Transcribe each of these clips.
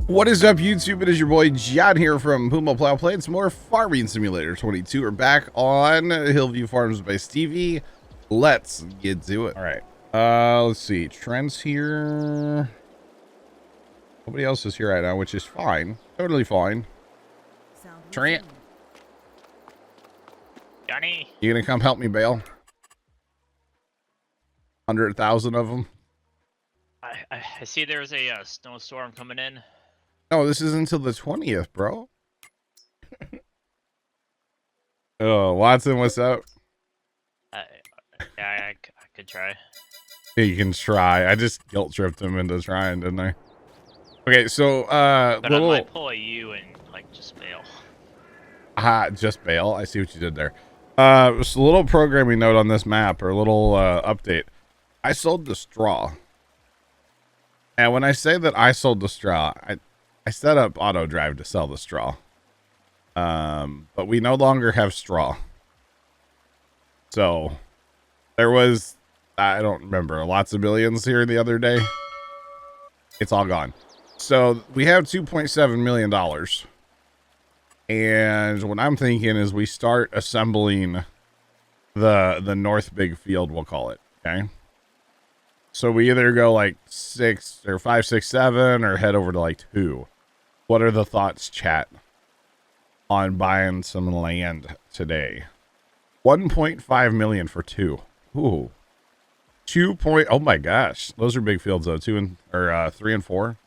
What is up, YouTube? It is your boy John here from Puma Plow playing some more Farming Simulator 22. We're back on Hillview Farms by Stevie. Let's get to it. All right. Let's see. Trent's here. Nobody else is here right now, which is fine. Totally fine. Trent, Johnny, you gonna come help me bale? 100,000 of them. I see there's a snowstorm coming in. No, this is until the 20th, bro. Oh, Watson, what's up? I could try. Yeah, you can try. I just guilt tripped him into trying, didn't I? Okay, so But I might pull a U and like just bail. Just bail. I see what you did there. Just a little programming note on this map, or a little update. I sold the straw. And when I say that I sold the straw, I set up auto drive to sell the straw. But we no longer have straw. So there was, I don't remember, lots of billions here the other day. It's all gone. So we have $2.7 million. And what I'm thinking is we start assembling the north big field, we'll call it. Okay. So we either go like 6 or 5, 6, 7, or head over to like 2. What are the thoughts, chat, on buying some land today? 1.5 million for 2. Ooh. 2 point. Oh my gosh. Those are big fields though. 3 and 4.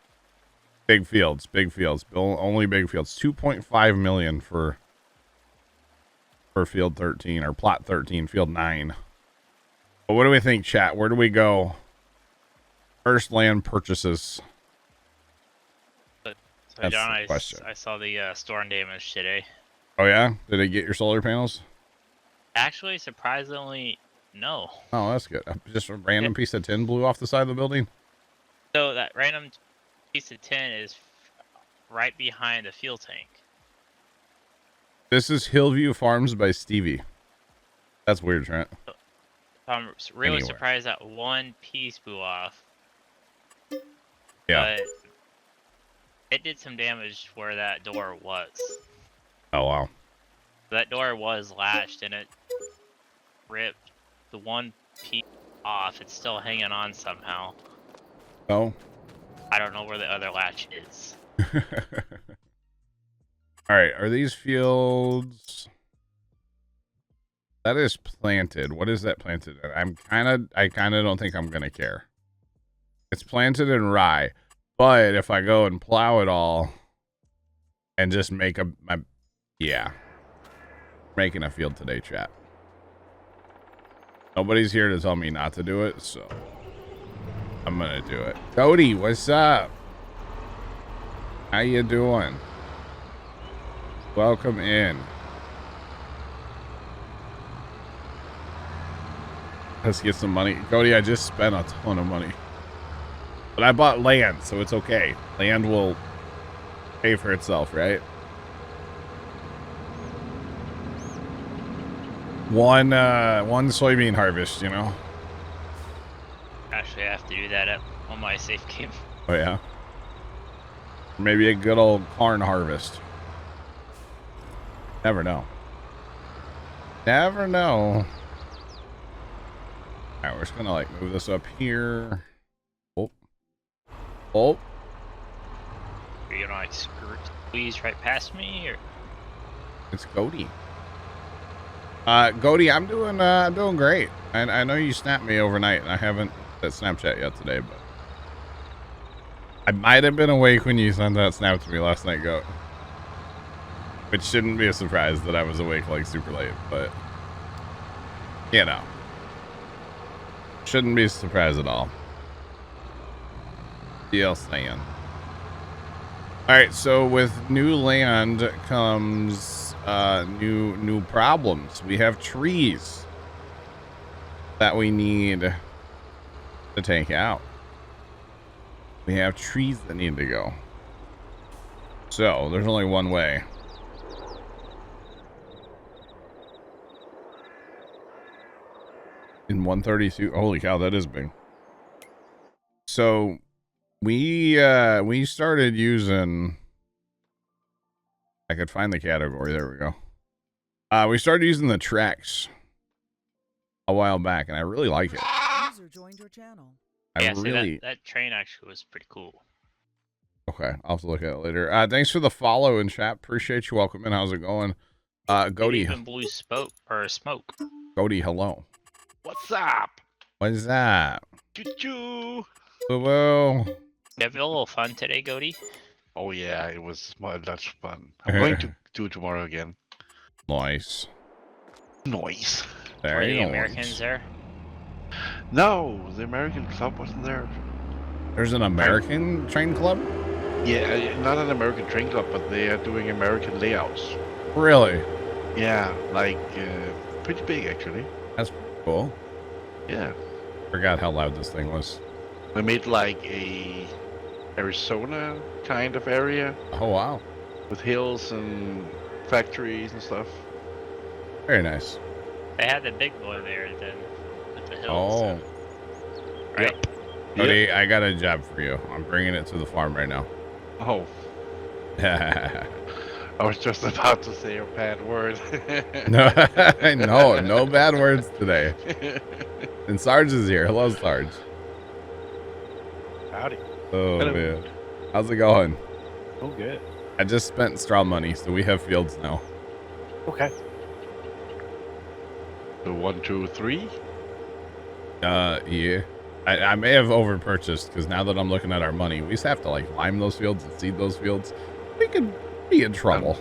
Big fields, big fields. Only big fields. 2.5 million for field 13 or plot 13, field 9. But what do we think, chat? Where do we go? First land purchases. So John, I saw the storm damage today. Oh yeah? Did it get your solar panels? Actually, surprisingly, no. Oh, that's good. Just a random piece of tin blew off the side of the building? So that random piece of tin is right behind the fuel tank. This is Hillview Farms by Stevie. That's weird, Trent. I'm really surprised that one piece blew off. Yeah. But it did some damage where that door was. Oh, wow. That door was latched and it ripped the one piece off. It's still hanging on somehow. Oh. I don't know where the other latch is. All right. Are these fields? That is planted. What is that planted in? I kind of don't think I'm going to care. It's planted in rye. But if I go and plow it all and just make yeah. Making a field today, chat. Nobody's here to tell me not to do it, so I'm gonna do it. Cody, what's up? How you doing? Welcome in. Let's get some money. Cody, I just spent a ton of money. But I bought land, so it's okay. Land will pay for itself, right? One soybean harvest, you know? Actually, I have to do that on my safe game. Oh, yeah? Maybe a good old corn harvest. Never know. Never know. All right, we're just gonna like move this up here. Oh. Are you gonna like squeeze right past me, or? It's Cody. Cody, I'm doing great. And I know you snapped me overnight, and I haven't that Snapchat yet today, but I might have been awake when you sent that snap to me last night, Goat. Which shouldn't be a surprise that I was awake like super late, but you know, shouldn't be a surprise at all. DL land. All right, so with new land comes new problems. We have trees that we need to take out. We have trees that need to go. So there's only one way. In 132. Holy cow, that is big. So We started using. I could find the category. There we go. We started using the tracks a while back, and I really like it. User joined your channel. Yeah, see, that train actually was pretty cool. Okay, I'll have to look at it later. Thanks for the follow in chat. Appreciate you. Welcome in. How's it going? Goaty. Even blew smoke. Goaty, hello. What's up? What's that? Choo-choo. Hello. You have a little fun today, Goaty? Oh yeah, it was much fun. I'm going to do it tomorrow again. Nice. Noise. Were the Americans there? No, the American club wasn't there. There's an American train club? Yeah, not an American train club, but they are doing American layouts. Really? Yeah, like pretty big actually. That's cool. Yeah. Forgot how loud this thing was. They made like a Arizona kind of area. Oh wow. With hills and factories and stuff. Very nice. They had the big boy there then with the hills. Oh. Right. Yep. Cody, I got a job for you. I'm bringing it to the farm right now. Oh. I was just about to say a bad word. No bad words today. And Sarge is here. Hello, Sarge. Howdy. Oh, Hello. man. How's it going? Oh, good. I just spent straw money, so we have fields now. Okay. So 1, 2, 3. Yeah. I may have over purchased because now that I'm looking at our money, we just have to like lime those fields and seed those fields. We could be in trouble.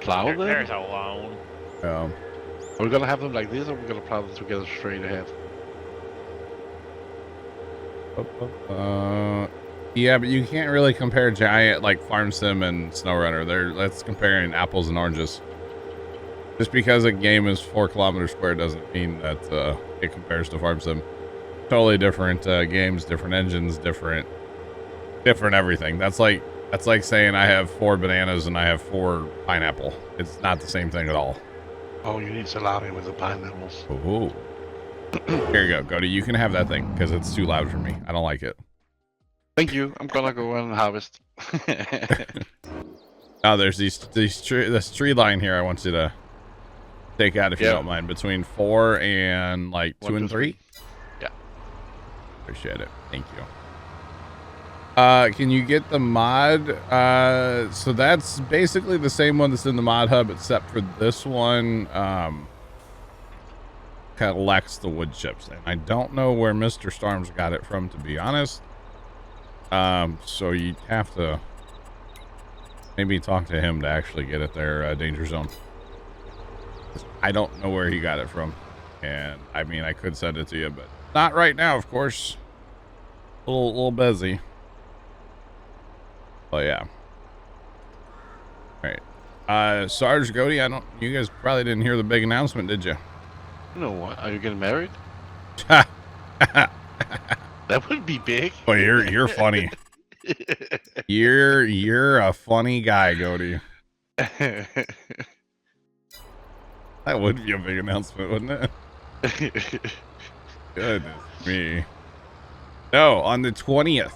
Plow them? There's a loan. Are we gonna have them like this, or are we gonna plow them together straight ahead? Yeah, but you can't really compare giant like Farm Sim and SnowRunner. That's comparing apples and oranges. Just because a game is 4 kilometers square doesn't mean that it compares to Farm Sim. Totally different games, different engines, different everything. That's like saying I have 4 bananas and I have 4 pineapple. It's not the same thing at all. Oh, you need salami with the pineapples. Ooh. Here you go, Cody. You can have that thing because it's too loud for me. I don't like it. Thank you. I'm gonna go and harvest. Now there's this tree line here. I want you to take out if you don't mind. Between 4 and like 2 and 3. Yeah. Appreciate it. Thank you. Can you get the mod? So that's basically the same one that's in the mod hub, except for this one kind of lacks the wood chips. And I don't know where Mr. Storms got it from, to be honest. So you'd have to maybe talk to him to actually get it there, Danger Zone. I don't know where he got it from. And I mean, I could send it to you, but not right now, of course. A little busy. Oh yeah. All right. Sarge, Goaty, you guys probably didn't hear the big announcement, did you? You know what? Are you getting married? That would be big. Oh, you're funny. You're a funny guy, Goaty. That would be a big announcement, wouldn't it? Goodness me. No, on the 20th.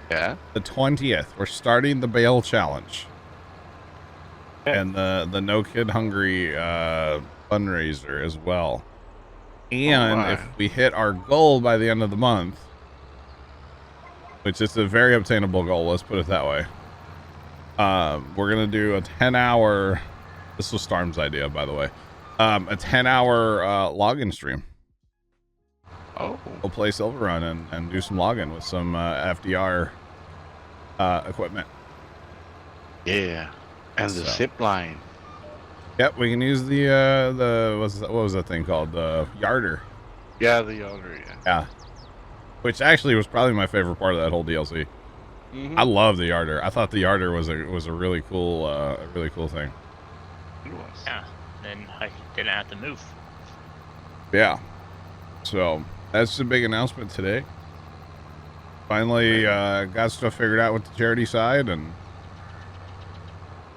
Yeah. The 20th, we're starting the Bale Challenge. And the No Kid Hungry fundraiser as well. And if we hit our goal by the end of the month, which is a very obtainable goal, let's put it that way. We're going to do a 10-hour, this was Storm's idea, by the way, a 10-hour login stream. Oh. We'll play Silver Run and do some login with some FDR equipment. Yeah. And the zip line. Yep, we can use the what was that thing called? The yarder. Yeah, the yarder, yeah. Yeah. Which actually was probably my favorite part of that whole DLC. I love the yarder. I thought the yarder was a really cool thing. It was. Yeah. Then I didn't have to move. Yeah. So that's the big announcement today. Finally got stuff figured out with the charity side, and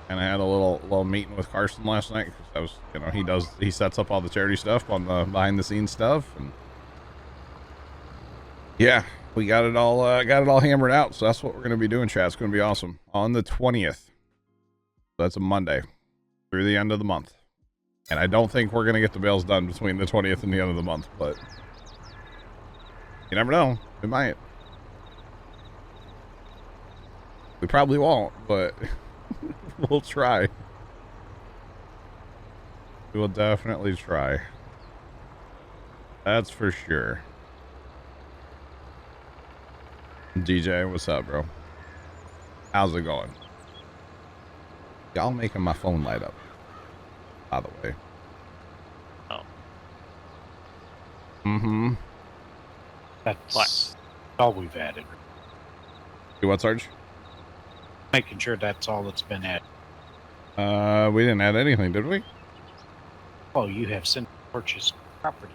I had a little meeting with Carson last night. Cause I was, he sets up all the charity stuff on the behind the scenes stuff, and yeah, we got it all hammered out. So that's what we're gonna be doing, chat. It's gonna be awesome on the 20th. That's a Monday through the end of the month, and I don't think we're gonna get the bales done between the 20th and the end of the month, but you never know. We might. We probably won't, but we'll try. We will definitely try. That's for sure. DJ, what's up, bro? How's it going? Y'all making my phone light up, by the way. Oh. Mm-hmm. That's all we've added. You what, Sarge? Making sure that's all that's been added. We didn't add anything, did we? Oh, you have since purchased property.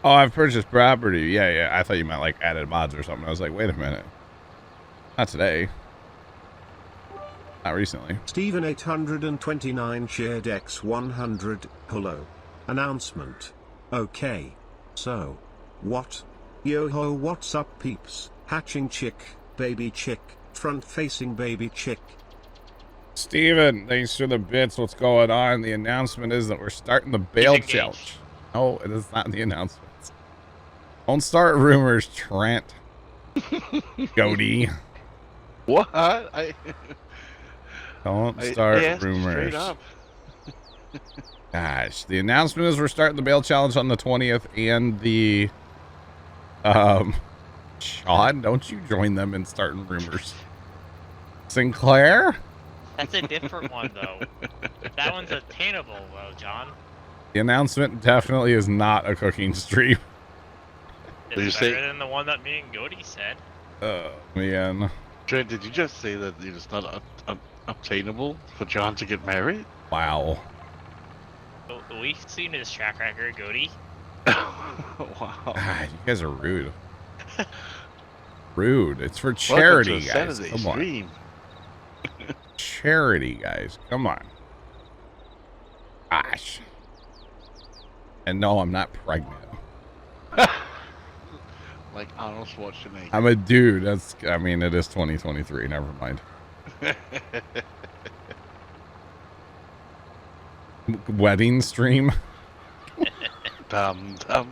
Oh, I've purchased property. Yeah. I thought you meant like added mods or something. I was like, wait a minute. Not today. Not recently. Steven 829 shared X100 Plow. Announcement. Okay. So. What? Yo ho, what's up, peeps? Hatching chick, baby chick, front facing baby chick. Steven, thanks for the bits. What's going on? The announcement is that we're starting the bale challenge. No, it is not in the announcements. Don't start rumors, Trent. Goatee. What? Don't start asked rumors. Straight up. Gosh, the announcement is we're starting the bale challenge on the 20th and the Sean, don't you join them in starting rumors. Sinclair? That's a different one, though. That one's attainable, though, John. The announcement definitely is not a cooking stream. Did you It's say- better than the one that me and Goody said. Oh, man. Trent, did you just say that it is not obtainable for John to get married? Wow. We've seen his track record, Goody. Wow. God, you guys are rude. Rude. It's for charity, Welcome to guys. Saturday Come on. stream. Charity, guys. Come on. Gosh. And no, I'm not pregnant. Like Arnold Schwarzenegger. I'm a dude. I mean, it is 2023. Never mind. Wedding stream? Dum dum.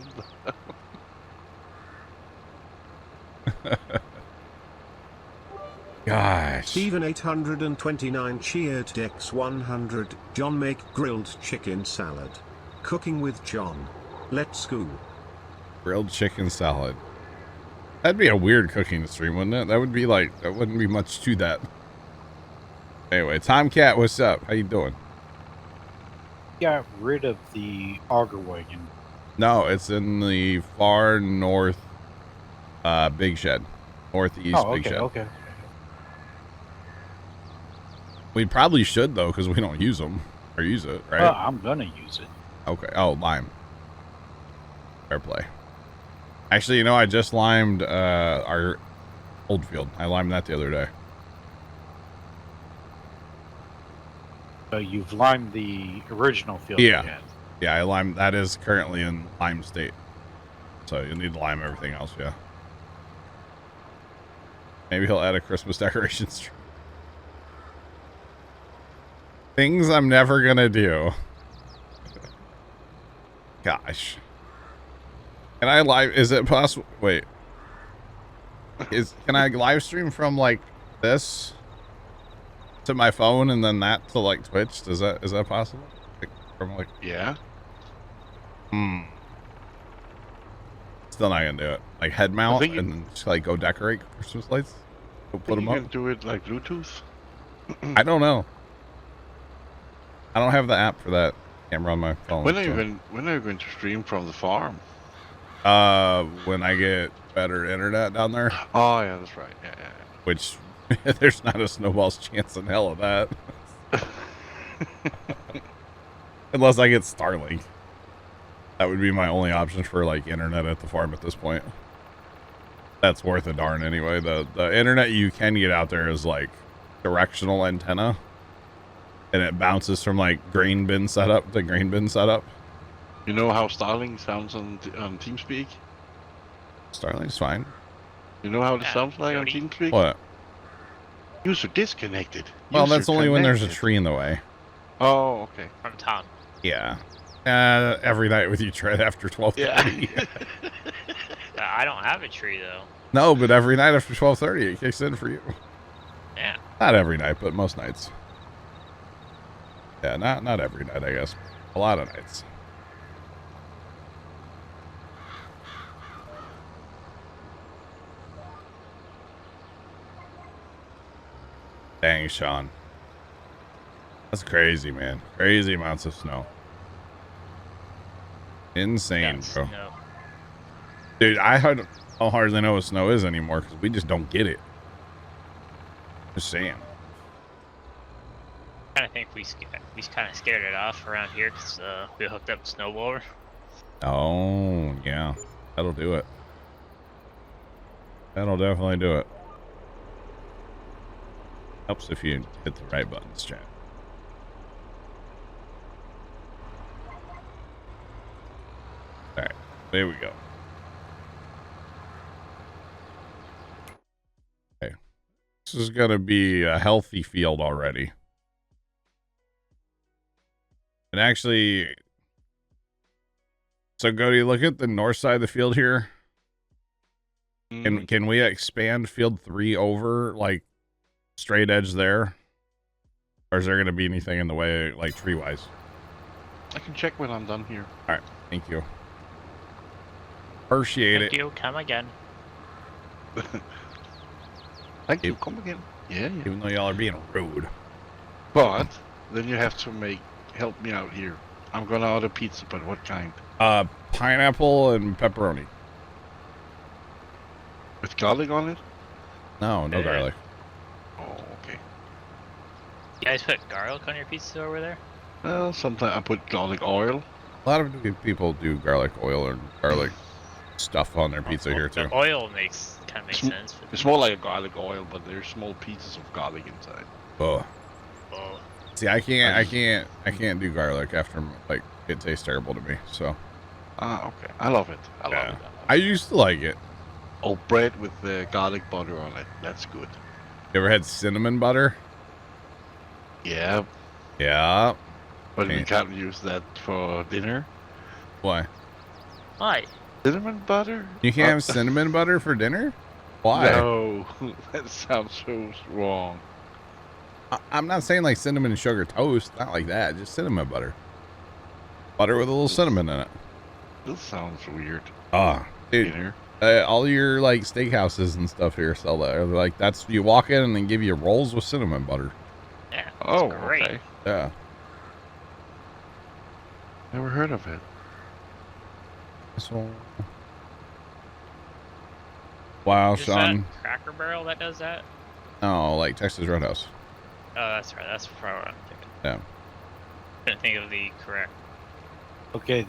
Gosh. Steven 829 cheered X100. John make grilled chicken salad. Cooking with John. Let's go. Grilled chicken salad. That'd be a weird cooking stream, wouldn't it? That would be like, there wouldn't be much to that. Anyway, Tomcat, what's up? How you doing? Got rid of the auger wagon. No, it's in the far north big shed. Northeast Oh, big okay, shed. okay. We probably should, though, because we don't use them. Or use it, right? Well, I'm gonna use it. Okay. Oh, lime. Fair play. Actually, you know, I just limed our old field. I limed that the other day. So you've limed the original field. Yeah. you had. Yeah, I limed. That is currently in lime state. So you'll need to lime everything else, yeah. Maybe he'll add a Christmas decorations tree. Things I'm never gonna do. Gosh. Can I live? Is it possible? Wait. Can I live stream from like this to my phone and then that to like Twitch? Is that possible? Like, from like. Yeah. Still not gonna do it. Like head mount think and then just like go decorate Christmas lights. Go put them you up. can do it like Bluetooth. I don't know. I don't have the app for that camera on my phone. When are you so. going to stream from the farm? When I get better internet down there, Oh yeah, that's right. Yeah. which there's not a snowball's chance in hell of that. Unless I get Starlink. That would be my only option for like internet at the farm at this point. That's worth a darn anyway. The internet you can get out there is like directional antenna. And it bounces from like grain bin setup to grain bin setup. You know how Starlink sounds on TeamSpeak? Starlink's fine. You know how it Yeah, sounds like on Jody. Team Creek? What? User disconnected. Well, User that's only when there's a connected. tree in the way. Oh, okay. From Tom. Yeah. Every night with you, Tread, after 12:30. Yeah. I don't have a tree though. No, but every night after 12:30, it kicks in for you. Yeah. Not every night, but most nights. Yeah, not every night, I guess. A lot of nights. Dang, Sean. That's crazy, man. Crazy amounts of snow. Insane, Yes, bro. no. Dude, don't hardly know what snow is anymore because we just don't get it. Just saying. I kind of think we kind of scared it off around here because we hooked up a snowblower. Oh, yeah. That'll do it. That'll definitely do it. Helps if you hit the right buttons, chat. Alright, there we go. Okay. This is going to be a healthy field already. And actually, so Goody, look at the north side of the field here. Can we expand field 3 over, like, straight edge there? Or is there going to be anything in the way, like, tree-wise? I can check when I'm done here. All right, thank you. Appreciate Thank it. you. Come again. Thank you. Come again. Yeah. Even though y'all are being rude. But then you have to help me out here. I'm gonna order pizza, but what kind? Pineapple and pepperoni. With garlic on it? No garlic. Oh, okay. You guys put garlic on your pizza over there? Well, sometimes I put garlic oil. A lot of people do garlic oil or garlic stuff on their pizza here too. The oil kind of makes sense. It's more like a garlic oil, but there's small pieces of garlic inside. Oh. Oh, See, I can't do garlic after, like, it tastes terrible to me. So. Ah, okay. I love it. I love it. I used to like it. Oh, bread with the garlic butter on it. That's good. You ever had cinnamon butter? Yeah, Yeah. but we Okay. can't use that for dinner. Why? why? Cinnamon butter? You can't have cinnamon butter for dinner? Why? No, that sounds so wrong. I'm not saying like cinnamon and sugar toast, not like that. Just cinnamon butter. Butter with a little cinnamon in it. This sounds weird. Ah, dude. Dinner. All your like steakhouses and stuff here sell that. Like that's you walk in and they give you rolls with cinnamon butter. Yeah. That's Oh, great. okay. Yeah. Never heard of it. So. Wow, Is Sean. that Cracker Barrel that does that? Oh, like Texas Roadhouse. Oh, that's right. That's probably what I'm thinking. Yeah. Couldn't think of the correct. Okay,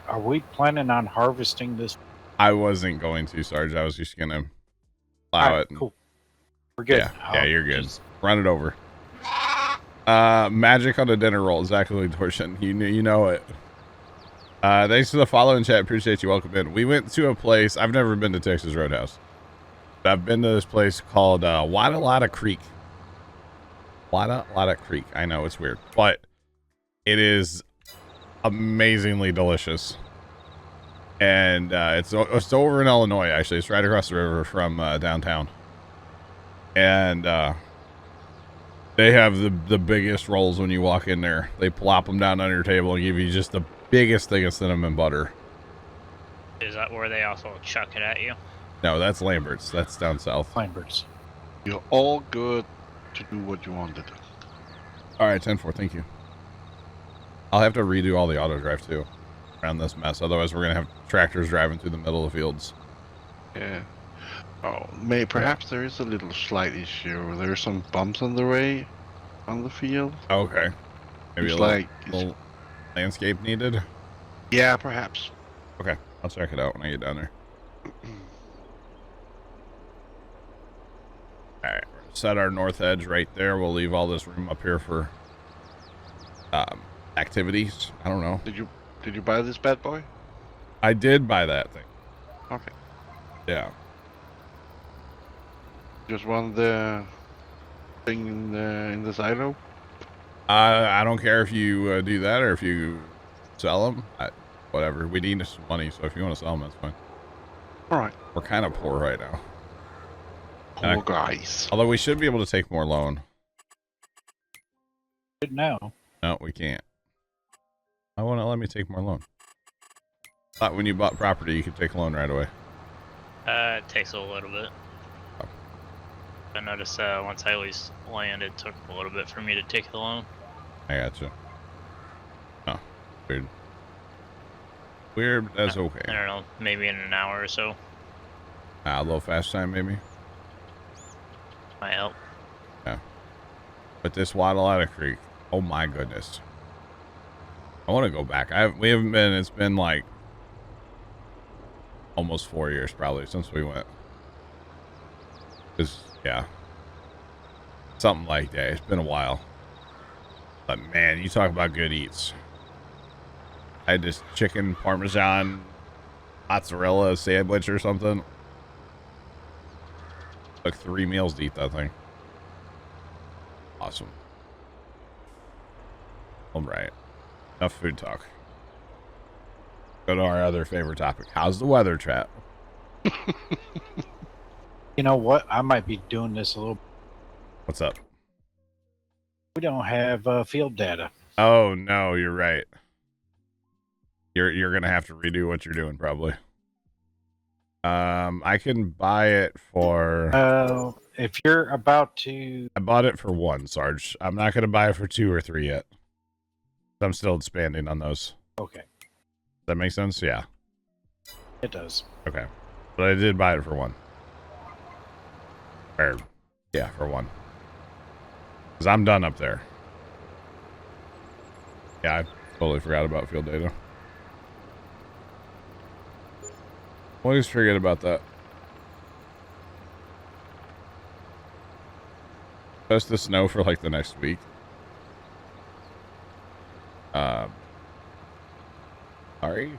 are we planning on harvesting this? I wasn't going to, Sarge. I was just gonna plow Alright, it. and- cool. We're good. Yeah, you're good. Run it over. Magic on a dinner roll. Exactly, Torsion. You know it. Thanks for the follow in chat. Appreciate you. Welcome in. We went to a place. I've never been to Texas Roadhouse. But I've been to this place called Wada Creek. Wada Creek. I know it's weird, but it is amazingly delicious. And it's over in Illinois. Actually, it's right across the river from downtown. And they have the biggest rolls when you walk in there. They plop them down on your table and give you just the biggest thing of cinnamon butter. Is that where they also chuck it at you? No, that's Lambert's. That's down south. Lambert's. You're all good to do what you wanted. All right, 10-4. Thank you. I'll have to redo all the auto drive too around this mess. Otherwise, we're gonna have tractors driving through the middle of the fields. Yeah. Oh, perhaps there is a little slight issue. There are some bumps on the way on the field. Okay. Maybe It's a little landscape needed. Yeah, perhaps. Okay, I'll check it out when I get down there. All right, set our north edge right there. We'll leave all this room up here for activities. I don't know. Did you buy this bad boy? I did buy that thing. Okay. Yeah. Just want the thing in the silo. I don't care if you do that or if you sell them. Whatever. We need some money, so if you want to sell them, that's fine. All right. We're kind of poor right now. Poor guys. Although we should be able to take more loan. Now. No, we can't. I want to let me take more loan. Thought when you bought property, you could take a loan right away. It takes a little bit. Oh. I noticed once I leased land, it took a little bit for me to take the loan. I gotcha. Oh, weird. Weird, but that's okay. I don't know, maybe in an hour or so. A little fast time, maybe. Might help. Yeah. But this Waddle out of Creek, oh my goodness. I want to go back. We haven't been. It's been like almost 4 years probably since we went. Yeah, something like that. It's been a while. But man, you talk about good eats. I had this chicken parmesan mozzarella sandwich or something. Took 3 meals to eat that thing. Awesome. All right. Enough food talk. Go to our other favorite topic. How's the weather, chat? You know what? I might be doing this a little. What's up? We don't have field data. Oh no, you're right. You're gonna have to redo what you're doing probably. I can buy it for. If you're about to, I bought it for 1, Sarge. I'm not gonna buy it for 2 or 3 yet. I'm still expanding on those. okay, Does that make sense? Yeah. it does. Okay. But I did buy it for 1. Or, yeah, for 1. Because I'm done up there. Yeah, I totally forgot about field data. Always forget about that. Supposed to snow for like the next week. Sorry.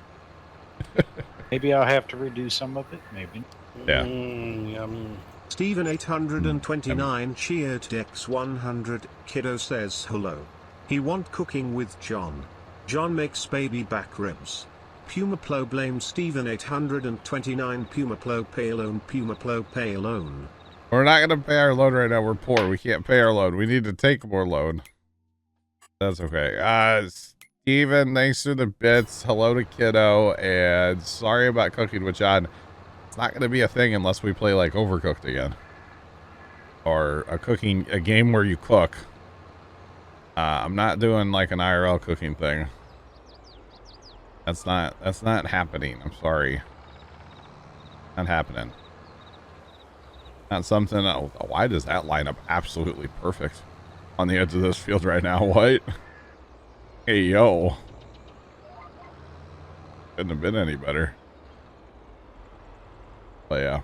Maybe I'll have to redo some of it. Maybe. Yeah. Yum. Steven 829 cheered Dex 100. Kiddo says hello. He want cooking with John. John makes baby back ribs. Puma Plow blames Steven 829. Puma Plow pay alone. Puma Plow pay alone. We're not going to pay our loan right now. We're poor. We can't pay our loan. We need to take more loan. That's okay. Steven, thanks for the bits. Hello to Kiddo. And sorry about cooking with John. It's not going to be a thing unless we play like Overcooked again. Or a game where you cook. I'm not doing like an IRL cooking thing. That's not happening. I'm sorry. Not happening. Not something. Oh, why does that line up absolutely perfect on the edge of this field right now? What? Hey, yo. Couldn't have been any better. But yeah.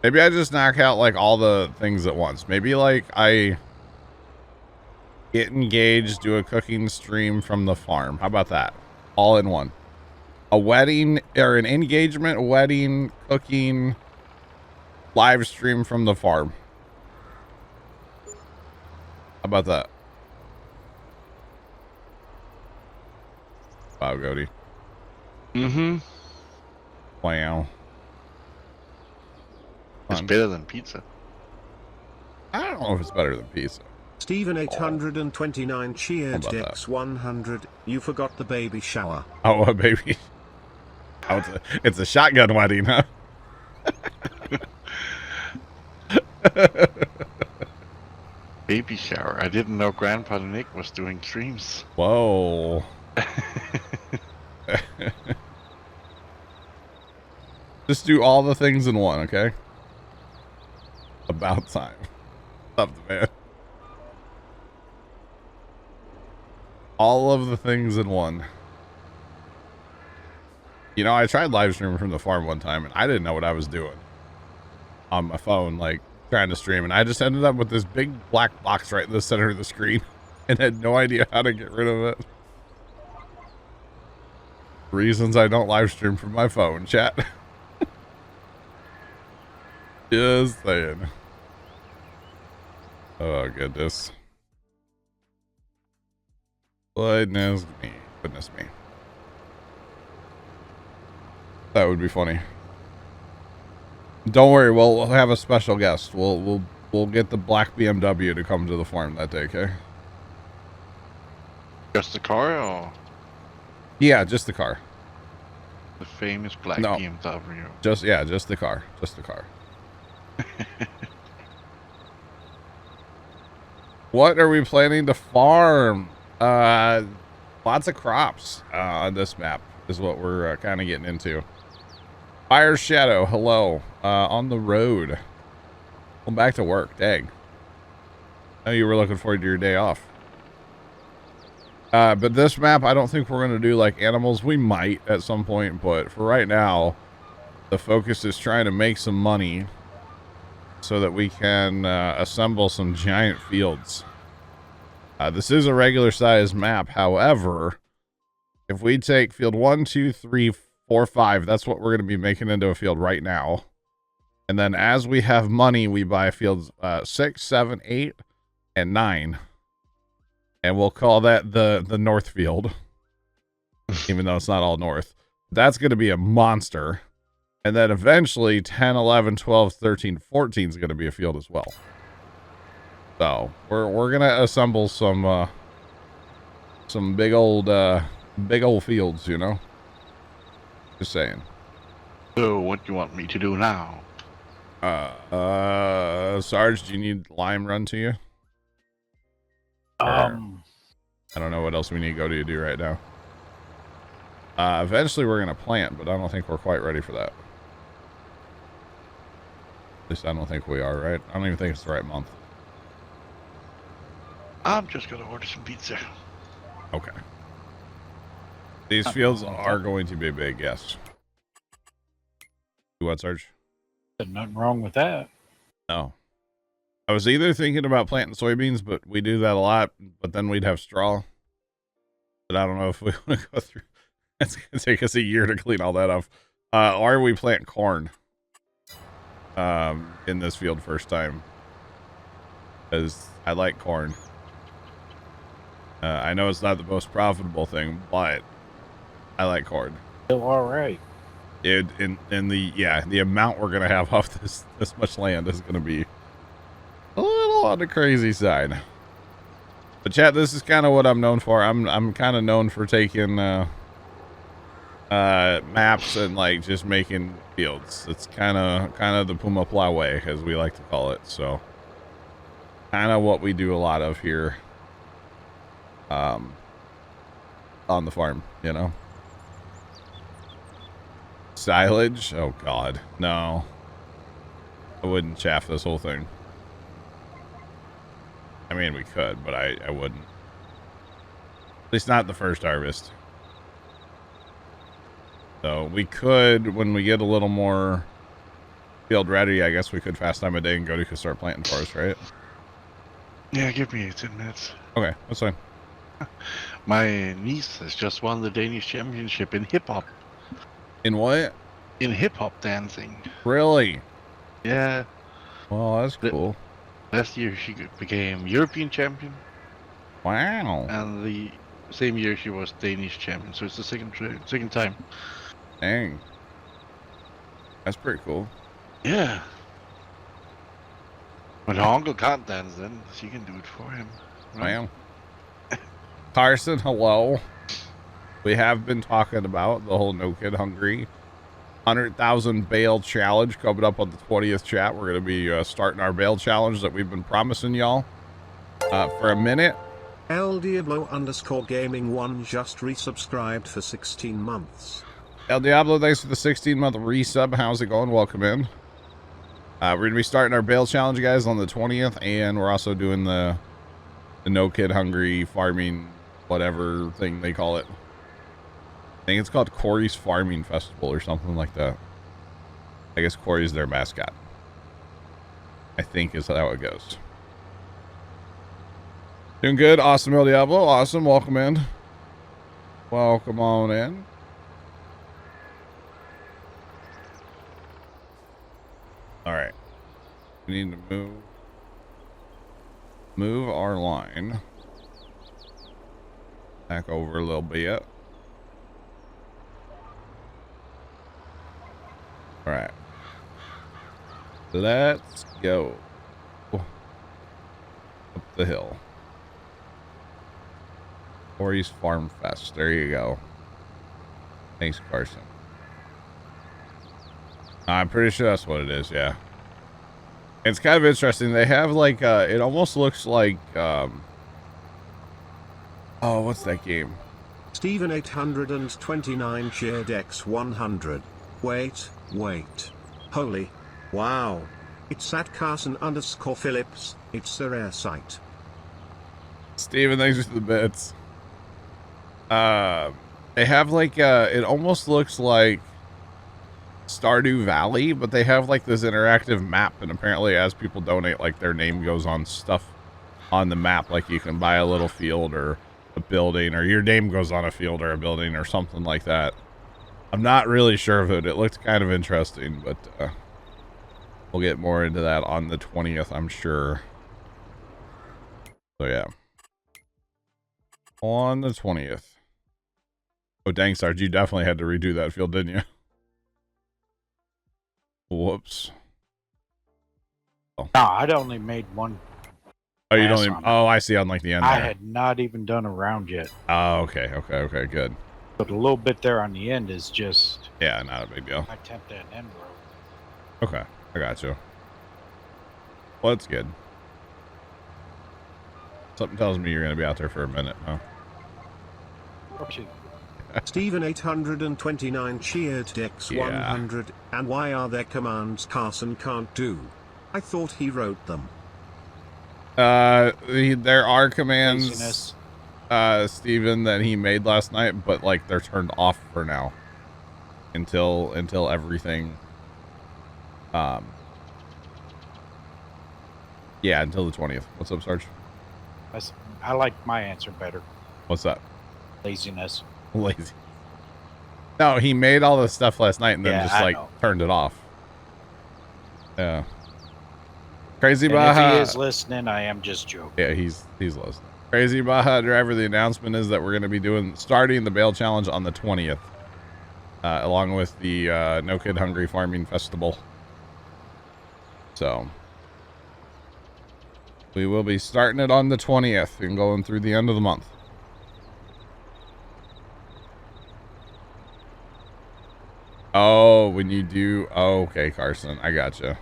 Maybe I just knock out like all the things at once. Maybe like I get engaged, do a cooking stream from the farm. How about that? All in one. A wedding or an engagement, wedding, cooking, live stream from the farm. How about that? Wow, Goaty. Mm-hmm. Wow. It's better than pizza. I don't know if it's better than pizza. Steven 829 cheered How about Dex 100. You forgot the baby shower. Oh, a baby. Oh, it's a shotgun wedding, huh? Baby shower. I didn't know Grandpa Nick was doing streams. Whoa. Just do all the things in one, okay? About time. Something, man. All of the things in one. You know, I tried live streaming from the farm one time, and I didn't know what I was doing on my phone, like, trying to stream, and I just ended up with this big black box right in the center of the screen and had no idea how to get rid of it. Reasons I don't live stream from my phone, chat. Just saying. Oh, goodness. Goodness me. Goodness me. That would be funny. Don't worry, we'll have a special guest. We'll get the black BMW to come to the farm that day, okay? Just the car or Yeah, just the car. the famous black No. BMW? Just the car. Just the car. What are we planning to farm? Lots of crops on this map is what we're kind of getting into. Fire Shadow, hello. On the road. Well, back to work. Dang. I know you were looking forward to your day off. But this map, I don't think we're going to do like animals. We might at some point, but for right now, the focus is trying to make some money so that we can assemble some giant fields. This is a regular size map. However, if we take field 1, 2, 3, 4, 5, that's what we're going to be making into a field right now. And then as we have money, we buy fields 6, 7, 8, and 9. And we'll call that the north field, even though it's not all north. That's going to be a monster. And then eventually 10, 11, 12, 13, 14 is going to be a field as well. So we're going to assemble some big old fields, you know? Just saying. So what do you want me to do now? Sarge, do you need lime run to you? I don't know what else we need to go to do right now. Eventually we're going to plant, but I don't think we're quite ready for that. At least I don't think we are, right? I don't even think it's the right month. I'm just gonna order some pizza. Okay. These fields are going to be big, yes. You what, Sarge? There's nothing wrong with that. No. I was either thinking about planting soybeans, but we do that a lot, but then we'd have straw. But I don't know if we want to go through. It's going to take us a year to clean all that off. Or we plant corn in this field first time. Because I like corn. I know it's not the most profitable thing, but I like corn. Still all right. Dude, in the amount we're going to have off this much land is going to be a little on the crazy side. But chat, this is kind of what I'm known for. I'm kind of known for taking maps and like just making fields. It's kind of the Puma Plow way, as we like to call it. So kind of what we do a lot of here on the farm, you know. Silage? Oh god, no. I wouldn't chaff this whole thing. I mean, we could, but I wouldn't. At least not the first harvest. So we could, when we get a little more field ready, I guess we could fast time a day and go to start planting for us, right? Yeah, give me 10 minutes. Okay, that's fine. My niece has just won the Danish championship in hip hop. In what? In hip hop dancing. Really? Yeah. Well, that's cool. Last year she became European champion, Wow. and the same year she was Danish champion. So it's the second time. Dang. That's pretty cool. Yeah. When her uncle can't dance, then she can do it for him. Right? Wow. Carson, hello. We have been talking about the whole No Kid Hungry 100,000 bale challenge coming up on the 20th, chat. We're going to be starting our bale challenge that we've been promising y'all for a minute. El Diablo _gaming 1 just resubscribed for 16 months. El Diablo, thanks for the 16-month resub. How's it going? Welcome in. We're going to be starting our bale challenge, guys, on the 20th, and we're also doing the No Kid Hungry farming, whatever thing they call it. I think it's called Corey's Farming Festival or something like that. I guess Corey's their mascot. I think is how it goes. Doing good. Awesome, El Diablo. Awesome. Welcome in. Welcome on in. All right. We need to move. move our line back over a little bit. All right. Let's go up the hill. Corey's Farm Fest. There you go. Thanks, Carson. I'm pretty sure that's what it is, yeah. It's kind of interesting. They have like, it almost looks like, oh, what's that game? Steven 829 shared X100. Wait. Holy. Wow. It's at Carson_Phillips. It's a rare sight. Steven, thanks for the bits. They have like, it almost looks like Stardew Valley, but they have like this interactive map, and apparently as people donate, like their name goes on stuff on the map, like you can buy a little field or a building, or your name goes on a field or a building or something like that. I'm not really sure of it. It looked kind of interesting, but we'll get more into that on the 20th, I'm sure. So yeah, on the 20th. Oh dang, Sarge, you definitely had to redo that field, didn't you? Whoops. No, I'd only made one. Oh, you don't pass even, on it. oh, I see on like the end I there. had not even done a round yet. Oh, okay, good. But a little bit there on the end is just, Yeah, not a big deal. I attempt an end road. Okay, I got you. Well, that's good. Something tells me you're going to be out there for a minute, huh? Okay. Steven 829 cheered X100. And why are there commands Carson can't do? I thought he wrote them. There are commands, Laziness. Steven, that he made last night, but like they're turned off for now until everything, yeah, until the 20th. What's up, Sarge? I like my answer better. What's up? Laziness. Lazy. No, he made all this stuff last night and then Yeah, just I like know. turned it off. Yeah. Crazy And if Baja. he is listening, I am just joking. Yeah, he's listening. Crazy Baja Driver, the announcement is that we're going to be starting the Bale Challenge on the 20th, along with the No Kid Hungry Farming Festival. So we will be starting it on the 20th and going through the end of the month. Oh, when you do, oh, okay, Carson, I gotcha.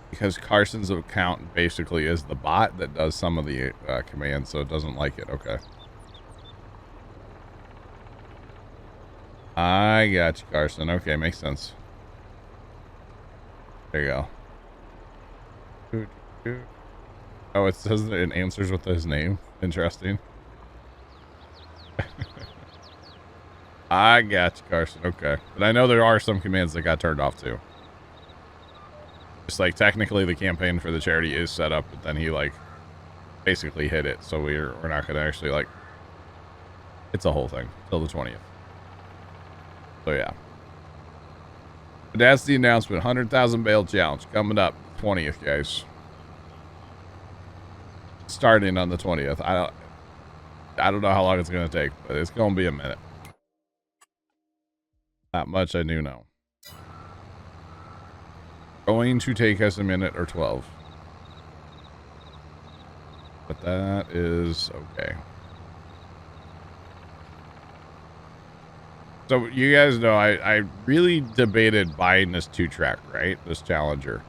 Because Carson's account basically is the bot that does some of the commands, so it doesn't like it. Okay. I got you, Carson. Okay, makes sense. There you go. Oh, it says that it answers with his name. Interesting. I got you, Carson. Okay. But I know there are some commands that got turned off too. Just like technically the campaign for the charity is set up, but then he like basically hit it. So we're not going to actually like, it's a whole thing till the 20th. So yeah. But that's the announcement. 100,000 Bale Challenge coming up 20th, guys. Starting on the 20th. I don't know how long it's going to take, but it's going to be a minute. That much I do know. Going to take us a minute or 12. But that is okay. So you guys know I really debated buying this 2-track, right? This Challenger.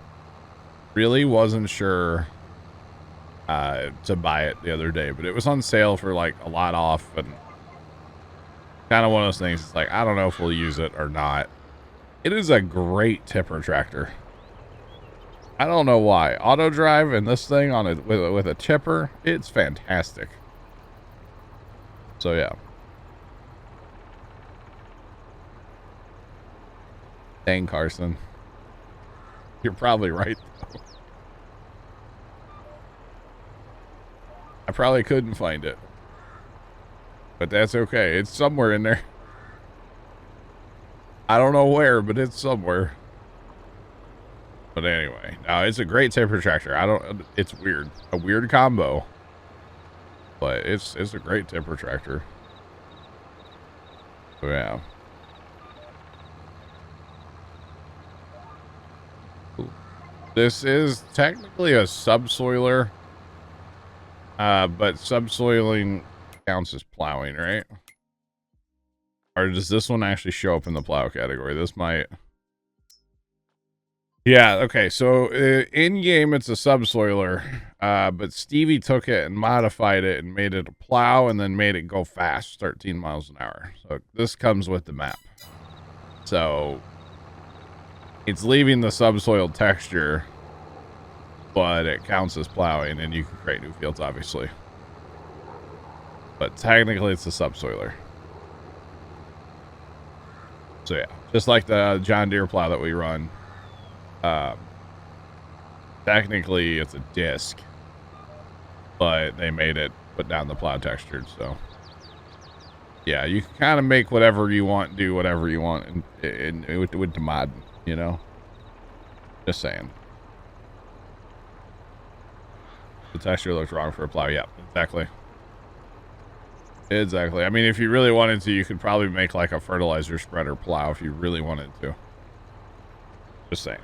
Really wasn't sure to buy it the other day, but it was on sale for like a lot off, and kind of one of those things. It's like, I don't know if we'll use it or not. It is a great tipper tractor. I don't know why. Auto drive and this thing on it with a tipper, it's fantastic. So yeah. Dang, Carson. You're probably right, though. I probably couldn't find it. But that's okay. It's somewhere in there. I don't know where, but it's somewhere. But anyway, no, it's a great tipper tractor. It's weird. A weird combo. But it's a great tipper tractor. So, yeah. Ooh. This is technically a subsoiler. But subsoiling counts as plowing, right? Or does this one actually show up in the plow category? This might. Yeah, okay. So in game, it's a subsoiler, but Stevie took it and modified it and made it a plow and then made it go fast, 13 miles an hour. So this comes with the map. So it's leaving the subsoil texture, but it counts as plowing, and you can create new fields, obviously. But technically, it's a subsoiler. So yeah, just like the John Deere plow that we run. Technically it's a disc, but they made it put down the plow textured. So yeah, you can kind of make whatever you want, do whatever you want with the mod, you know. Just saying. The texture looks wrong for a plow. Yeah, exactly. Exactly. I mean, if you really wanted to, you could probably make like a fertilizer spreader plow if you really wanted to. Just saying.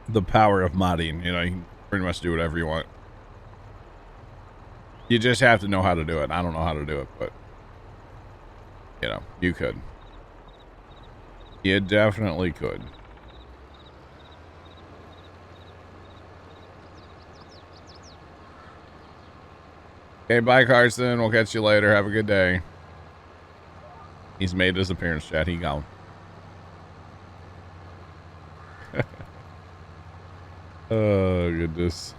The power of modding, you know, you can pretty much do whatever you want. You just have to know how to do it. I don't know how to do it, but you know, you could. You definitely could. Okay, bye, Carson. We'll catch you later. Have a good day. He's made his appearance, chat. He gone. Oh, goodness.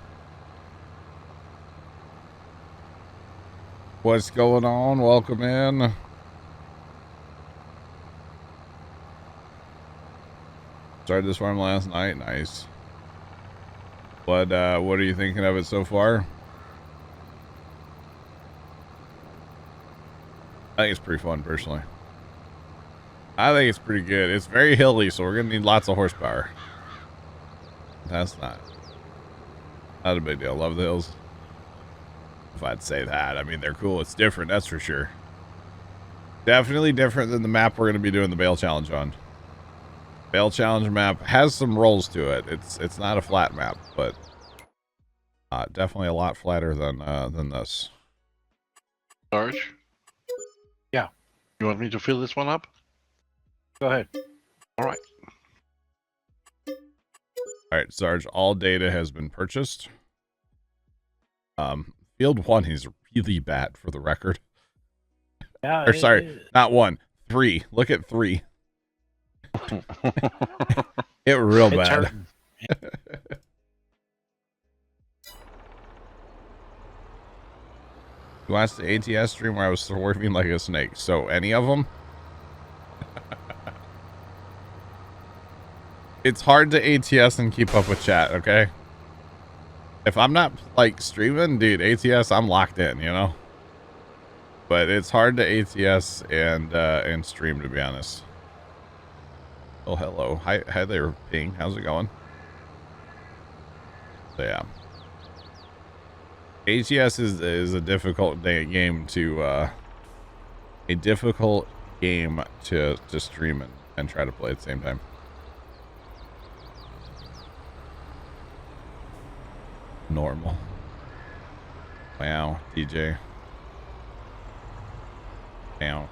What's going on? Welcome in. Started this farm last night. Nice. What are you thinking of it so far? I think it's pretty fun, personally. I think it's pretty good. It's very hilly, so we're going to need lots of horsepower. That's not a big deal. Love the hills. If I'd say that. I mean, they're cool. It's different, that's for sure. Definitely different than the map we're going to be doing the Bale Challenge on. Bale Challenge map has some rolls to it. It's not a flat map, but definitely a lot flatter than this. Sarge? Yeah. You want me to fill this one up? Go ahead. All right. All right, Sarge, all data has been purchased. Field 1 is really bad, for the record. Yeah. Or sorry, not 1. 3. Look at 3. It real bad. You watched the ATS stream where I was swerving like a snake. So, any of them? It's hard to ATS and keep up with chat, okay? If I'm not, like, streaming, dude, ATS, I'm locked in, you know? But it's hard to ATS and stream, to be honest. Oh, hello. Hi there, Ping. How's it going? So, yeah. ATS is a difficult game to, a difficult game to stream and try to play at the same time. Normal. Wow, DJ. Now.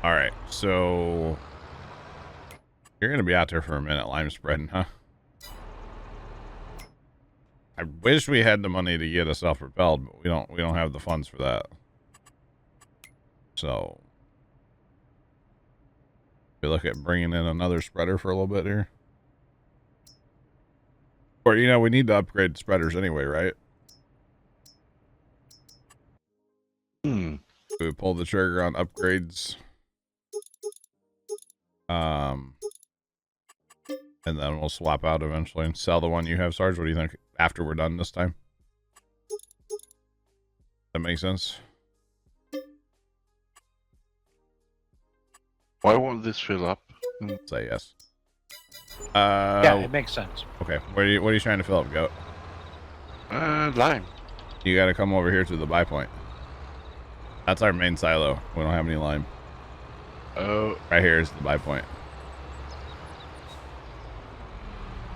All right, so you're gonna be out there for a minute, lime spreading, huh? I wish we had the money to get us self-propelled, but we don't have the funds for that. So we look at bringing in another spreader for a little bit here. Or, you know, we need to upgrade spreaders anyway, right? We pull the trigger on upgrades. And then we'll swap out eventually and sell the one you have, Sarge. What do you think after we're done this time? That makes sense? Why won't this fill up? Say yes. Yeah, it makes sense. Okay. What are you trying to fill up, goat? Lime. You got to come over here to the buy point. That's our main silo. We don't have any lime. Oh, Right here is the buy point.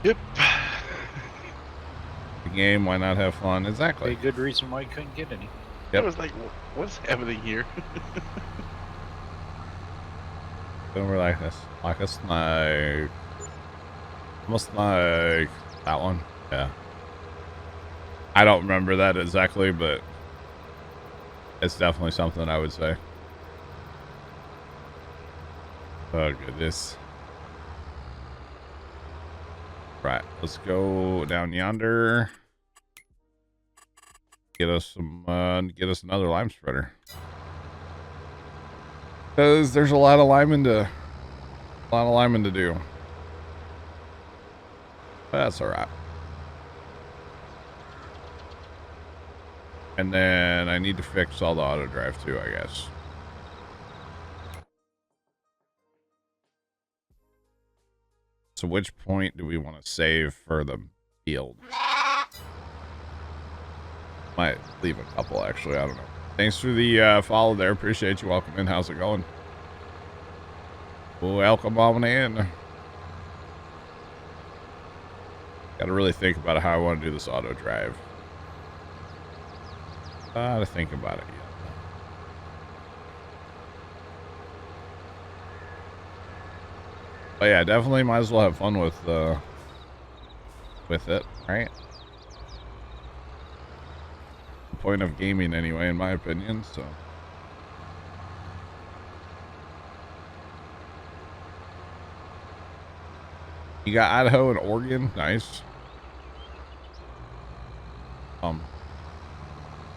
yep. The game, why not have fun? A Exactly. good reason why I couldn't get any. Yep. I was like, what's happening here? Over like this. Like a snake. Almost like that one. Yeah. I don't remember that exactly, but it's definitely something I would say. Oh, goodness. Right. Let's go down yonder. Get us another lime spreader. Because there's a lot of liming to do. That's all right. And then I need to fix all the auto drive too, I guess. So which point do we want to save for the field? Might leave a couple, actually. I don't know. Thanks for the follow there. Appreciate you. Welcome in. How's it going? Welcome on in. Got to really think about how I want to do this auto drive. Gotta think about it yet. But yeah, definitely might as well have fun with it, right? The point of gaming anyway, in my opinion, so. You got Idaho and Oregon, nice.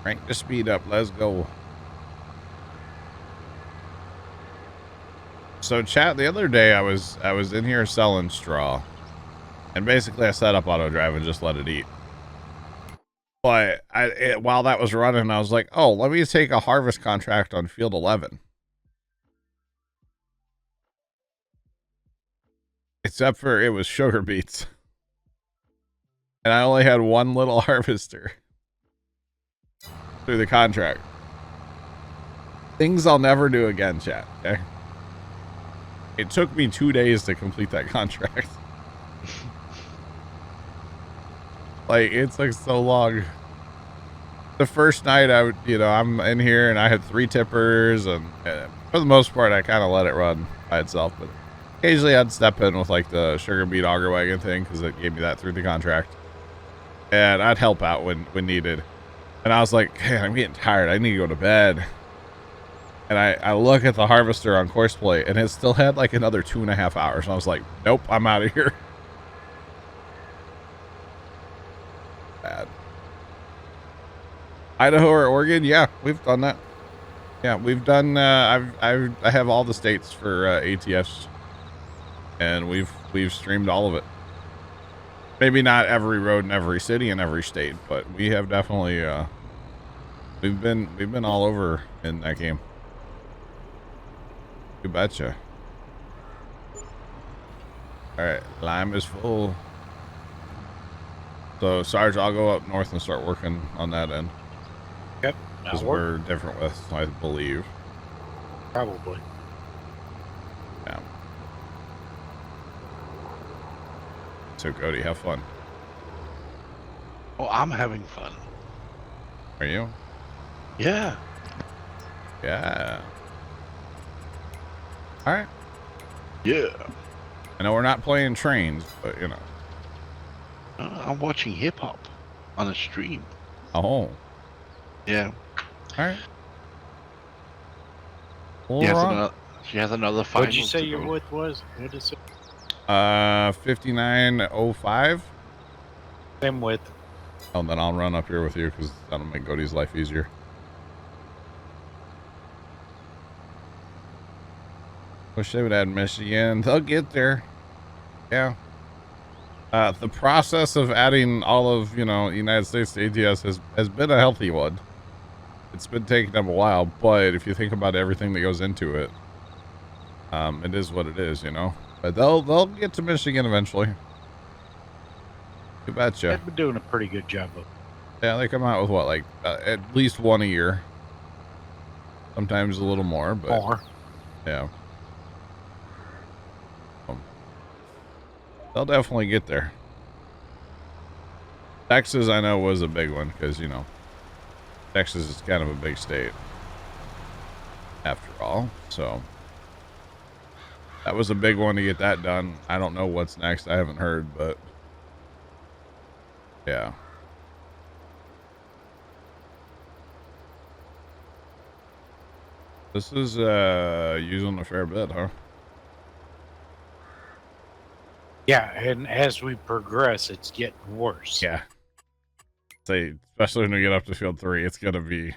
Crank the speed up, let's go. So chat, the other day I was in here selling straw, and basically I set up auto drive and just let it eat. But while that was running, I was like, oh, let me take a harvest contract on field 11. Except for it was sugar beets. And I only had one little harvester through the contract. Things I'll never do again, chat, okay? It took me 2 days to complete that contract. Like, it took so long. The first night I'm in here and I had 3 tippers, and for the most part, I kind of let it run by itself. But occasionally I'd step in with like the sugar beet auger wagon thing, because it gave me that through the contract. And I'd help out when needed. And I was like, hey, I'm getting tired. I need to go to bed. And I look at the harvester on course play, and it still had like another 2.5 hours. And I was like, nope, I'm out of here. Bad. Idaho or Oregon? Yeah, we've done that. Yeah, we've done. I have all the states for ATS, and we've streamed all of it. Maybe not every road in every city in every state, but we have definitely we've been all over in that game. You betcha. All right, lime is full. So Sarge, I'll go up north and start working on that end. Yep. Because we're different with, I believe. Probably. Yeah. So Cody, have fun. Oh, I'm having fun. Are you? Yeah. Yeah. All right. Yeah. I know we're not playing trains, but you know. I'm watching hip hop on a stream. Oh. Yeah. All right. She has another final. What did you say your width was? What is it? 5905. Same width. Oh, then I'll run up here with you because that'll make Cody's life easier. Wish they would add Michigan. They'll get there. Yeah. The process of adding all of, United States to ATS has been a healthy one. It's been taking them a while, but if you think about everything that goes into it, It is what it is, you know. But they'll get to Michigan eventually. You betcha. They've been doing a pretty good job of it. Yeah, they come out with what, like at least one a year. Sometimes a little more, but More. yeah. They'll definitely get there. Texas, I know, was a big one because, you know, Texas is kind of a big state after all. So that was a big one to get that done. I don't know what's next. I haven't heard, but yeah. This is using a fair bit, huh? Yeah, and as we progress, it's getting worse. Yeah. Say, especially when we get up to field 3, it's gonna be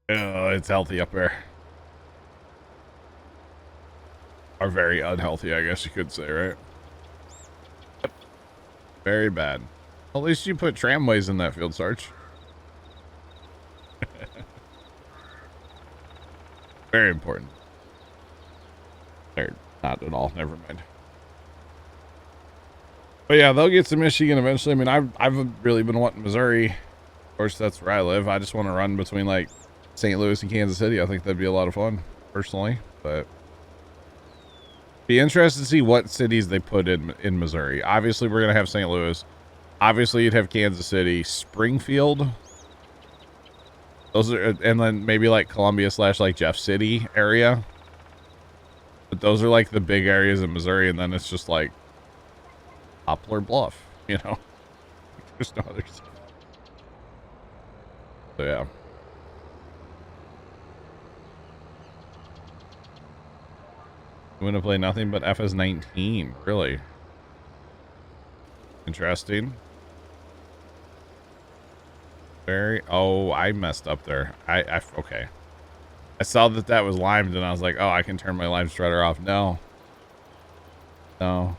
it's healthy up there. Or very unhealthy, I guess you could say, right? Very bad. At least you put tramways in that field, Sarge. Very important. Or not at all, never mind. But yeah, they'll get to Michigan eventually. I mean, I've really been wanting Missouri. Of course, that's where I live. I just want to run between like St. Louis and Kansas City. I think that'd be a lot of fun, personally. But be interested to see what cities they put in Missouri. Obviously, we're gonna have St. Louis. Obviously, you'd have Kansas City, Springfield. Those are, and then maybe like Columbia / like Jeff City area. But those are like the big areas in Missouri, and then it's just like Poplar Bluff, you know. There's no others. So yeah. I'm gonna play nothing but FS19, really. Interesting. Very, oh, I messed up there. Okay. I saw that was limed and I was like, oh, I can turn my lime spreader off. No. No.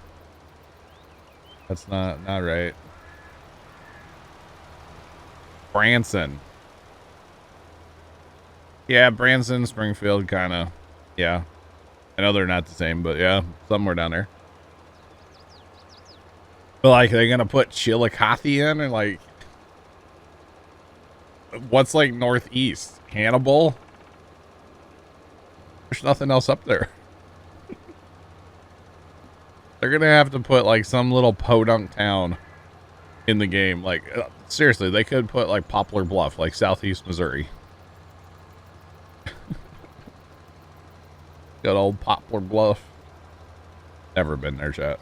That's not right. Branson. Yeah, Branson, Springfield, kind of. Yeah. I know they're not the same, but yeah, somewhere down there. But like, they're going to put Chillicothe in and like, what's like northeast? Hannibal? There's nothing else up there. They're gonna have to put like some little podunk town in the game. Like, seriously, they could put like Poplar Bluff, like southeast Missouri. Good old Poplar Bluff. Never been there, chat.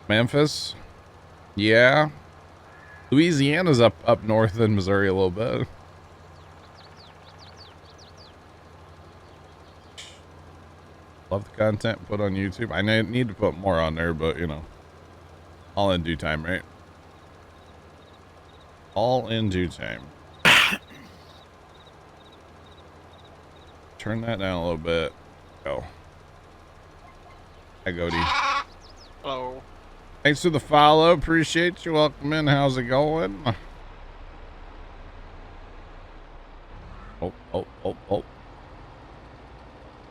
Memphis? Yeah. Louisiana's up north in Missouri a little bit. Love the content put on YouTube. I need to put more on there, but you know, all in due time, right? All in due time. Turn that down a little bit. Go. Hi, Goody. Hello. Thanks for the follow. Appreciate you. Welcome in. How's it going? Oh.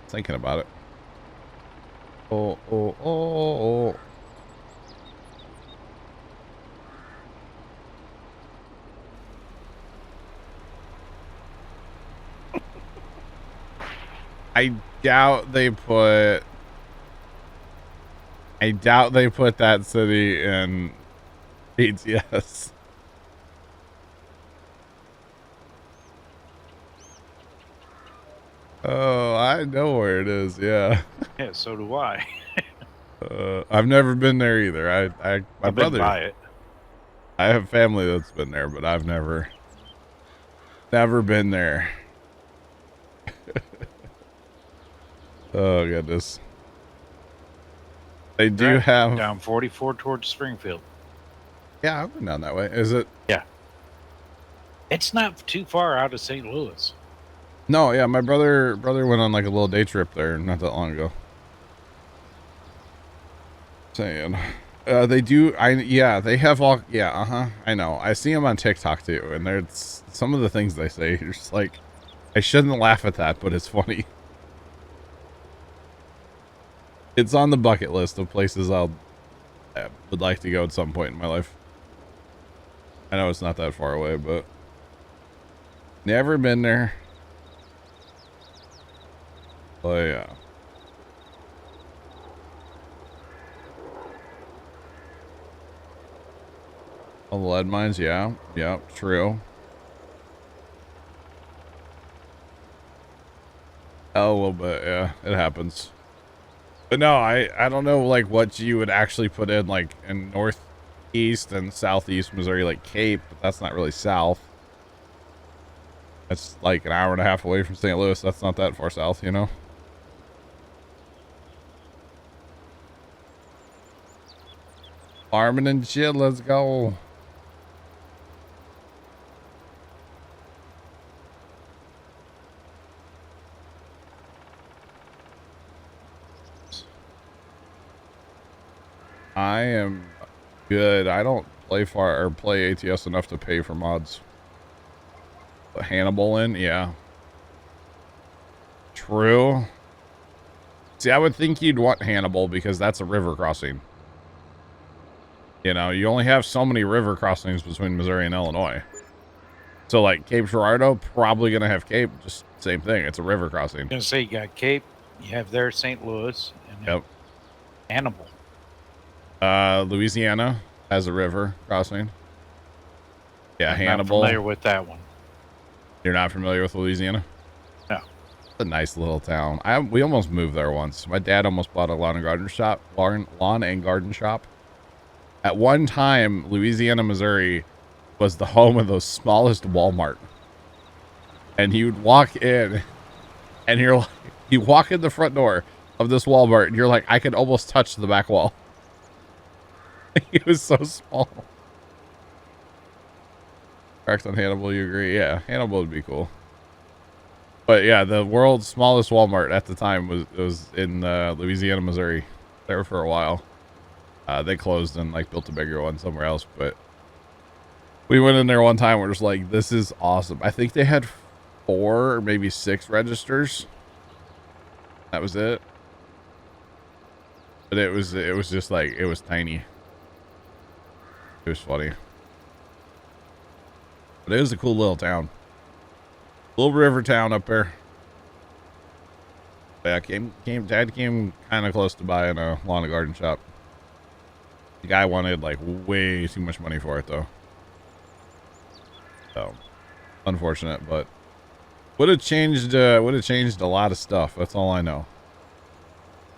Thinking about it. Oh. I doubt they put that city in ATS. Oh, I know where it is. Yeah. Yeah, so do I. I've never been there either. My I've been by it. I have family that's been there, but I've never been there. Oh goodness. They do have down 44 towards Springfield. Yeah, I've been down that way. Is it? Yeah. It's not too far out of St. Louis. No, yeah, my brother went on like a little day trip there not that long ago. Saying, they do. They have all. Yeah, I know. I see them on TikTok too, and there's some of the things they say. You're just like, I shouldn't laugh at that, but it's funny. It's on the bucket list of places I would like to go at some point in my life. I know it's not that far away, but never been there. Oh yeah. All the lead mines, yeah. Yeah, true. A little bit, yeah. It happens. But no, I don't know, like, what you would actually put in, like, in northeast and southeast Missouri, like Cape, but that's not really south. That's like an hour and a half away from St. Louis. That's not that far south, you know? Farming and shit, let's go. I am good. I don't play far or play ATS enough to pay for mods. But Hannibal in, yeah. True. See, I would think you'd want Hannibal because that's a river crossing. You know, you only have so many river crossings between Missouri and Illinois. So, like, Cape Girardeau, probably going to have Cape. Just same thing. It's a river crossing. I'm going to say you got Cape, you have there St. Louis, and then Yep. Hannibal. Louisiana has a river crossing. Yeah, I'm Hannibal. not familiar with that one. You're not familiar with Louisiana? No. It's a nice little town. We almost moved there once. My dad almost bought a lawn and garden shop. At one time, Louisiana, Missouri was the home of the smallest Walmart. And he would walk in, and you walk in the front door of this Walmart, and you're like, I could almost touch the back wall. It was so small. Cracks on Hannibal, you agree? Yeah, Hannibal would be cool. But yeah, the world's smallest Walmart at the time was in Louisiana, Missouri. There for a while. They closed and like built a bigger one somewhere else. But we went in there one time. We're just like, this is awesome. I think they had 4 or maybe 6 registers. That was it. But it was just like, it was tiny. It was funny. But it was a cool little town. Little river town up there. Yeah, Dad came kind of close to buying a lawn and garden shop. The guy wanted like way too much money for it though. So unfortunate, but would have changed a lot of stuff. That's all I know.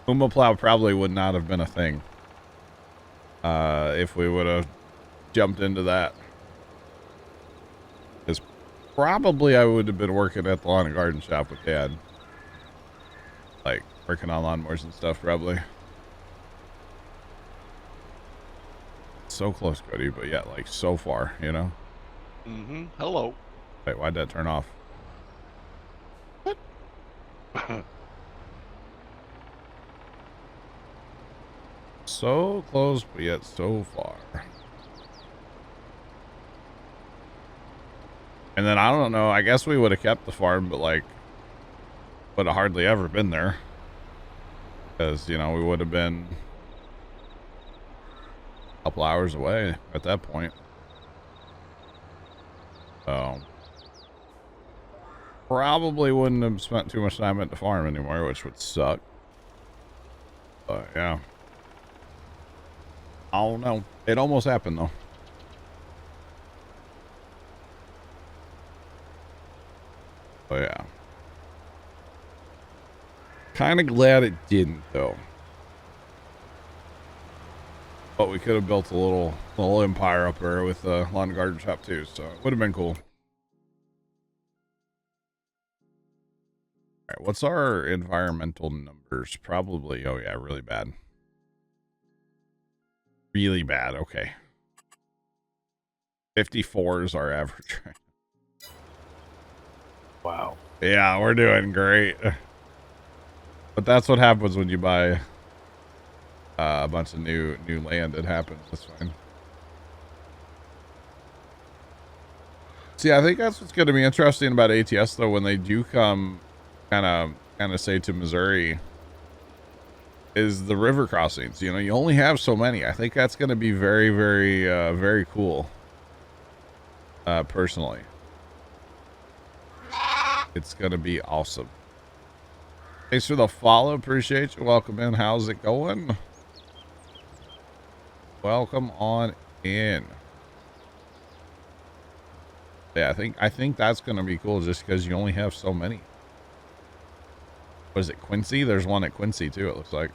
Puma Plow probably would not have been a thing. If we would have jumped into that. Because probably I would have been working at the lawn and garden shop with Dad. Like, working on lawnmowers and stuff, probably. So close, Cody, but yeah, like, so far, you know? Mm-hmm. Hello. Wait, why'd that turn off? What? So close, but yet so far. And then, I don't know, I guess we would have kept the farm, but, like, would have hardly ever been there. Because, you know, we would have been a couple hours away at that point. So, probably wouldn't have spent too much time at the farm anymore, which would suck. But, yeah. I don't know. It almost happened, though. But, yeah. Kind of glad it didn't, though. But we could have built a little empire up there with a lawn and garden shop, too. So, it would have been cool. All right, what's our environmental numbers? Probably, oh yeah, really bad. Really bad, okay. 54 is our average. Wow. Yeah, we're doing great. But that's what happens when you buy a bunch of new land. It happens. That's fine. See, I think that's what's going to be interesting about ATS, though, when they do come kind of say to Missouri, is the river crossings. You know, you only have so many. I think that's going to be very, very, very cool. Personally, it's going to be awesome. Thanks for the follow. Appreciate you. Welcome in. How's it going? Welcome on in. Yeah, I think that's going to be cool just because you only have so many. What is it, Quincy? There's one at Quincy too, it looks like.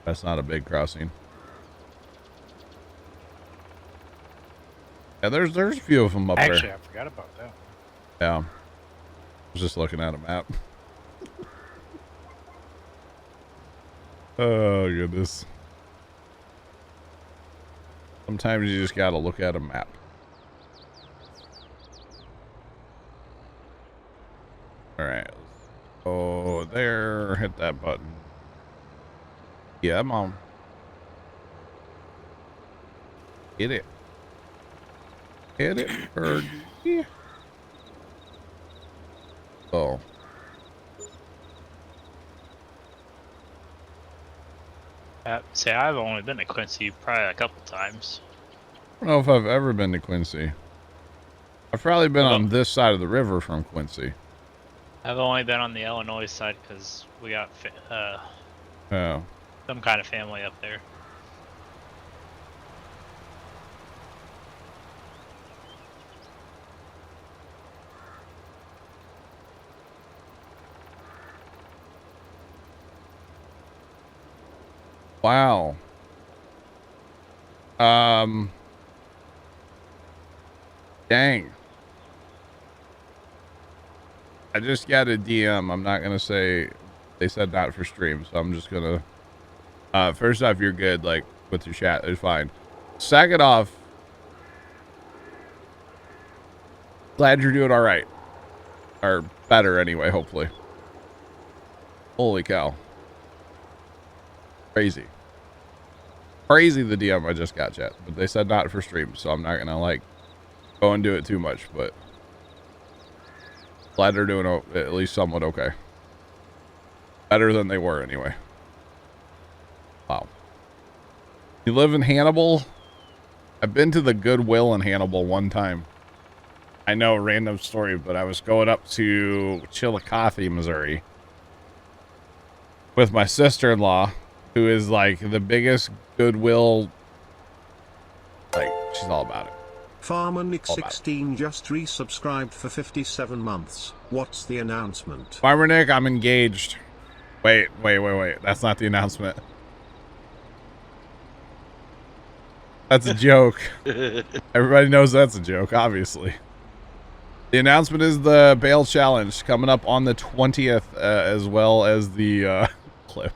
That's not a big crossing. Yeah, there's a few of them up there. Actually, I forgot about that. Yeah. I was just looking at a map. Oh, goodness. Sometimes you just gotta look at a map. Alright. Oh, there. Hit that button. Yeah, Mom. Hit it. Hit it, Fergie. Oh. Say, I've only been to Quincy probably a couple times. I don't know if I've ever been to Quincy. I've probably been on this side of the river from Quincy. I've only been on the Illinois side because we got Oh. some kind of family up there. Wow. Dang. I just got a DM. I'm not gonna say they said not for stream, so I'm just gonna first off, you're good, like with your chat, it's fine. Second off, glad you're doing all right. Or better anyway, hopefully. Holy cow. Crazy. Crazy the DM I just got, chat. But they said not for stream, so I'm not gonna like go and do it too much, but glad they're doing at least somewhat okay. Better than they were anyway. Wow. You live in Hannibal? I've been to the Goodwill in Hannibal one time. I know, random story, but I was going up to Chillicothe, Missouri with my sister-in-law, who is like the biggest Goodwill, like, she's all about it. Farmer Nick 16 just resubscribed for 57 months. What's the announcement? Farmer Nick, I'm engaged. Wait. That's not the announcement. That's a joke. Everybody knows that's a joke, obviously. The announcement is the bail challenge coming up on the 20th, as well as the clip.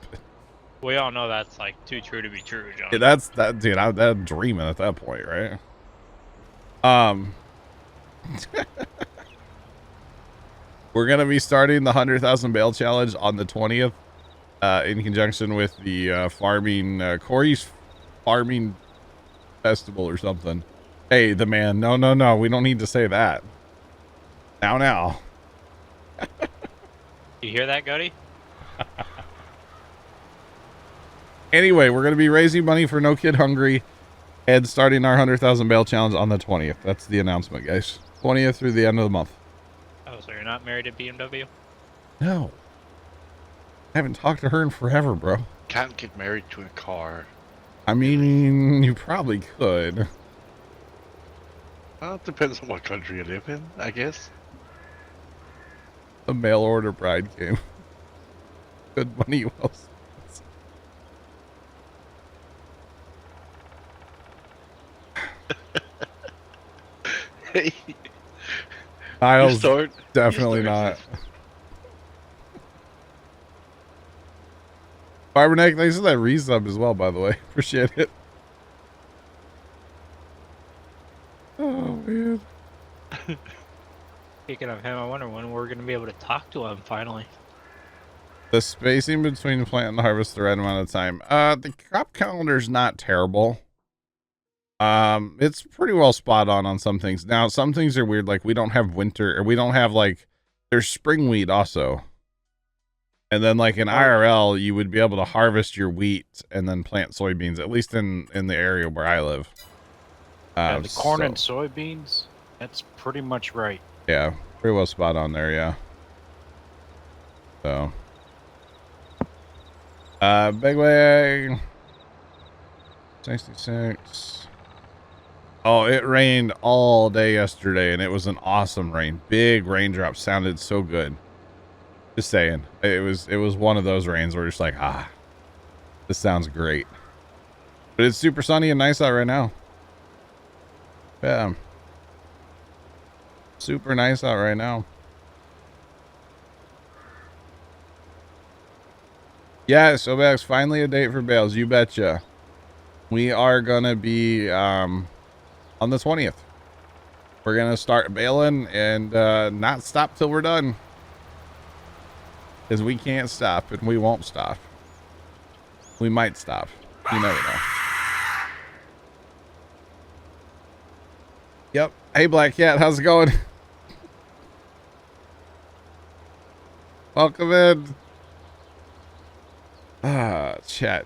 We all know that's like too true to be true, John. Yeah, that's that, dude. I'm dreaming at that point, right? We're gonna be starting the 100,000 bail challenge on the 20th, in conjunction with the farming Corey's farming festival or something. Hey, the man. No. We don't need to say that. Now. You hear that, Cody? Anyway, we're going to be raising money for No Kid Hungry and starting our 100,000 bail challenge on the 20th. That's the announcement, guys. 20th through the end of the month. Oh, so you're not married to BMW? No. I haven't talked to her in forever, bro. Can't get married to a car. I mean, you probably could. Well, it depends on what country you live in, I guess. The mail order bride came. Good money, well spent. Hey, Miles, definitely not. Barberneck, thanks for that resub as well, by the way. Appreciate it. Oh, man. Speaking of him, I wonder when we're going to be able to talk to him finally. The spacing between plant and harvest the right amount of time. The crop calendar's not terrible. It's pretty well spot on some things. Now, some things are weird. Like we don't have winter, or we don't have like, there's spring wheat also. And then like in IRL, you would be able to harvest your wheat and then plant soybeans, at least in the area where I live. Yeah, the corn and soybeans, that's pretty much right. Yeah, pretty well spot on there, yeah. So. Big way. 66. Oh, it rained all day yesterday, and it was an awesome rain. Big raindrops, sounded so good. Just saying, it was one of those rains where it's like, this sounds great. But it's super sunny and nice out right now. Yeah, super nice out right now. Yeah, so Max, finally a date for bales. You betcha. We are gonna be on the 20th. We're gonna start baling and not stop till we're done. Because we can't stop and we won't stop. We might stop. You never know. Yep. Hey, Black Cat, how's it going? Welcome in. Chat.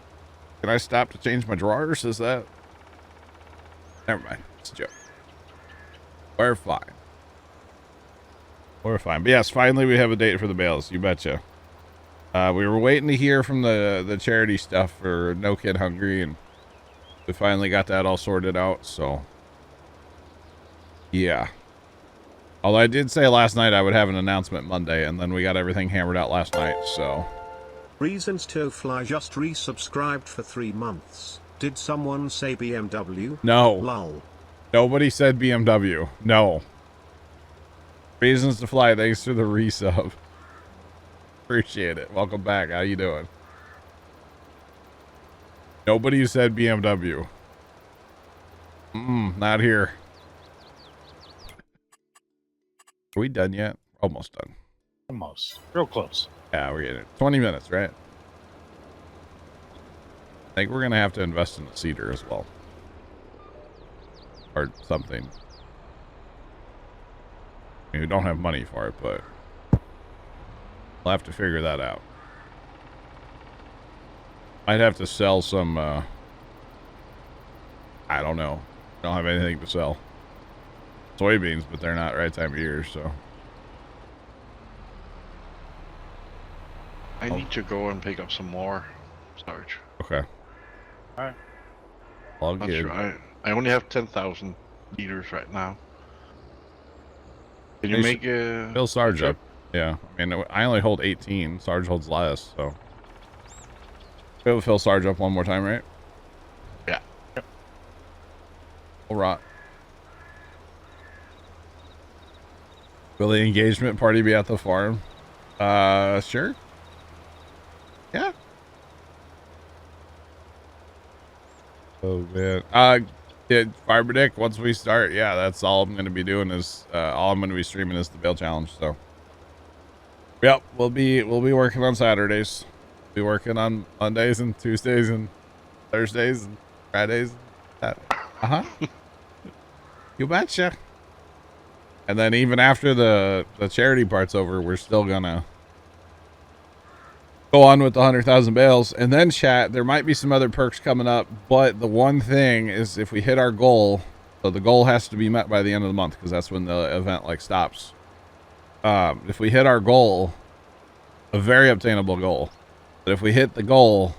Can I stop to change my drawers? Is that? Never mind. It's a joke. We're fine. We're fine. But yes, finally we have a date for the bales. You betcha. We were waiting to hear from the charity stuff for No Kid Hungry, and we finally got that all sorted out, so yeah. Although I did say last night I would have an announcement Monday, and then we got everything hammered out last night, so. Reasons to Fly just resubscribed for 3 months. Did someone say BMW? No. Lol. Nobody said BMW. No. Reasons to Fly, thanks for the resub. Appreciate it. Welcome back. How you doing? Nobody said BMW. Not here. Are we done yet? Almost done. Almost. Real close. Yeah, we're getting it. 20 minutes, right? I think we're going to have to invest in a cedar as well. Or something. I mean, we don't have money for it, but we'll have to figure that out. I'd have to sell some, I don't know. Don't have anything to sell. Soybeans, but they're not right time of year, so. I need to go and pick up some more, Sarge. Okay. Alright. All Not good. sure. I only have 10,000 liters right now. Can you Hey, make a... Fill Sarge Sure. up. Yeah. I mean, I only hold 18. Sarge holds less, so. We'll fill Sarge up one more time, right? Yeah. All right. Will the engagement party be at the farm? Sure. Yeah. Oh man. Fiber Dick, once we start, yeah, that's all I'm gonna be doing is all I'm gonna be streaming is the bale challenge, so. Yep, we'll be working on Saturdays. Be working on Mondays and Tuesdays and Thursdays and Fridays. You betcha. And then even after the charity part's over, we're still gonna go on with the 100,000 bales. And then chat, there might be some other perks coming up, but the one thing is if we hit our goal, so the goal has to be met by the end of the month because that's when the event like stops. If we hit our goal, a very obtainable goal, but if we hit the goal,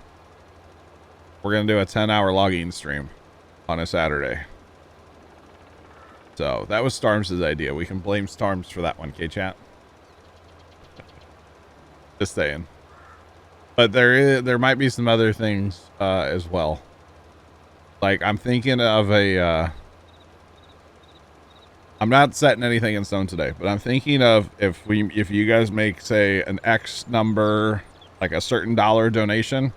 we're gonna do a 10-hour logging stream on a Saturday. So that was Storms' idea. We can blame Storms for that one, K-Chat. Just saying. But there might be some other things as well. Like I'm thinking of a I'm not setting anything in stone today, but I'm thinking of if you guys make say an X number, like a certain dollar donation,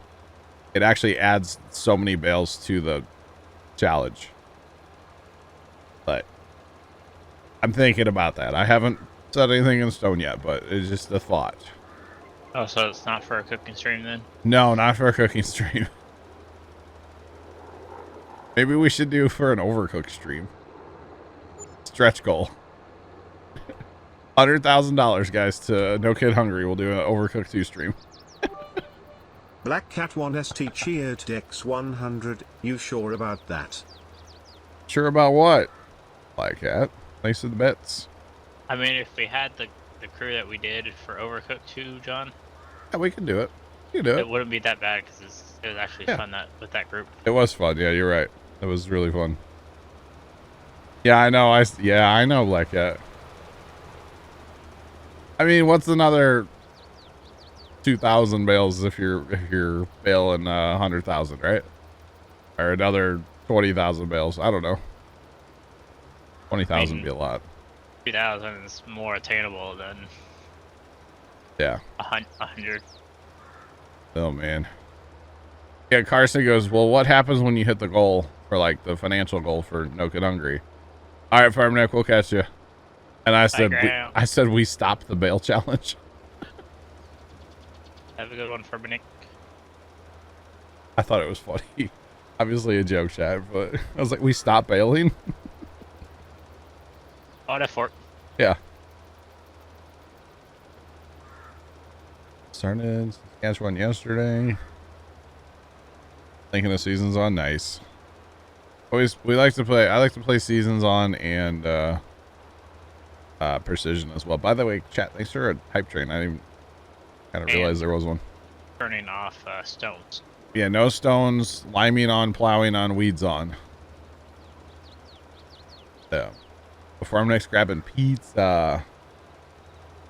it actually adds so many bales to the challenge. But I'm thinking about that. I haven't set anything in stone yet, but it's just a thought. Oh, so it's not for a cooking stream then? No, not for a cooking stream. Maybe we should do for an Overcooked stream. Stretch goal. $100,000, guys, to No Kid Hungry. We'll do an Overcooked 2 stream. Black Cat 1ST cheered Dex 100. You sure about that? Sure about what? Black Cat. Thanks for the bets. I mean, if we had the crew that we did for Overcooked 2, John, Yeah, we can do it. You can do it it. wouldn't be that bad because it was actually fun with that group. It was fun. Yeah, you're right. It was really fun. Yeah, I know. I know Black Cat. I mean, what's another 2,000 bales if you're bailing 100,000, right? Or another 20,000 bales. I don't know. 20,000 would be a lot. 2,000 is more attainable than Yeah. 100. Oh man. Yeah, Carson goes, well, what happens when you hit the goal for like the financial goal for No Kid Hungry? All right, Farm Nick, we'll catch you. And I said, we stopped the bail challenge. Have a good one for Nick. I thought it was funny. Obviously a joke, chat, but I was like, we stopped bailing. Oh, that fort. Yeah. Started Saskatchewan yesterday. Thinking the season's on. Nice. I like to play seasons on and precision as well. By the way, chat, thanks for a hype train. I didn't kind of realize there was one. Turning off stones. Yeah, no stones, liming on, plowing on, weeds on. Yeah. Before I'm next grabbing pizza.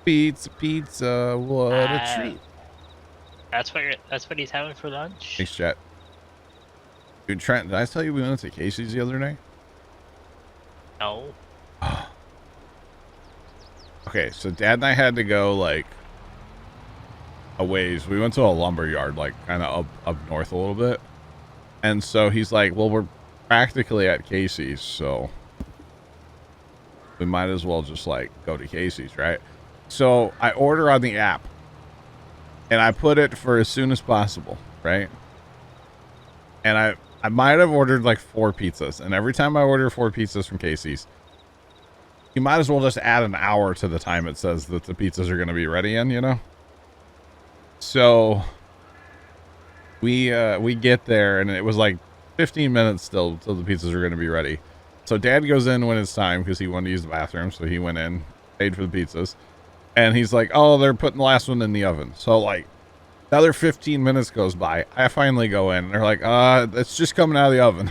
Pizza, what a treat. That's what he's having for lunch. Thanks, chat. Dude, Trent, did I tell you we went to Casey's the other day? No. Okay, so Dad and I had to go like a ways. We went to a lumber yard, like kind of up north a little bit. And so he's like, well, we're practically at Casey's, so we might as well just like go to Casey's, right? So I order on the app and I put it for as soon as possible, right? And I might have ordered like 4 pizzas, and every time I order 4 pizzas from Casey's, you might as well just add an hour to the time it says that the pizzas are going to be ready in, you know? So we get there and it was like 15 minutes still till the pizzas are going to be ready. So Dad goes in when it's time because he wanted to use the bathroom. So he went in, paid for the pizzas, and he's like, oh, they're putting the last one in the oven. So like another 15 minutes goes by. I finally go in and they're like, it's just coming out of the oven.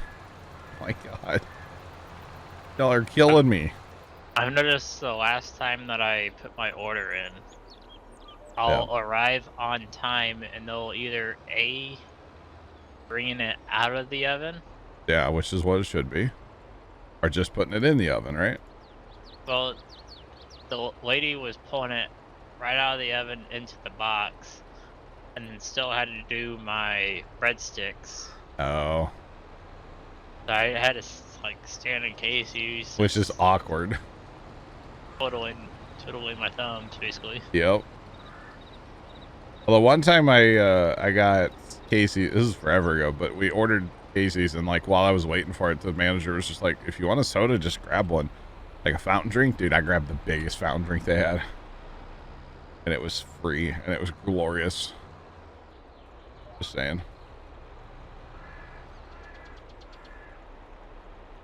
Oh my God. Y'all are killing me. I've noticed the last time that I put my order in, I'll arrive on time and they'll either A, bringing it out of the oven. Yeah, which is what it should be. Or just putting it in the oven, right? Well, the lady was pulling it right out of the oven into the box and then still had to do my breadsticks. Oh. So I had to like stand in Casey's. Which is awkward. Twiddling my thumbs, basically. Yep. Well, the one time I got Casey, this is forever ago, but we ordered Casey's, and like while I was waiting for it, the manager was just like, if you want a soda, just grab one. Like a fountain drink. Dude, I grabbed the biggest fountain drink they had. And it was free, and it was glorious. Just saying.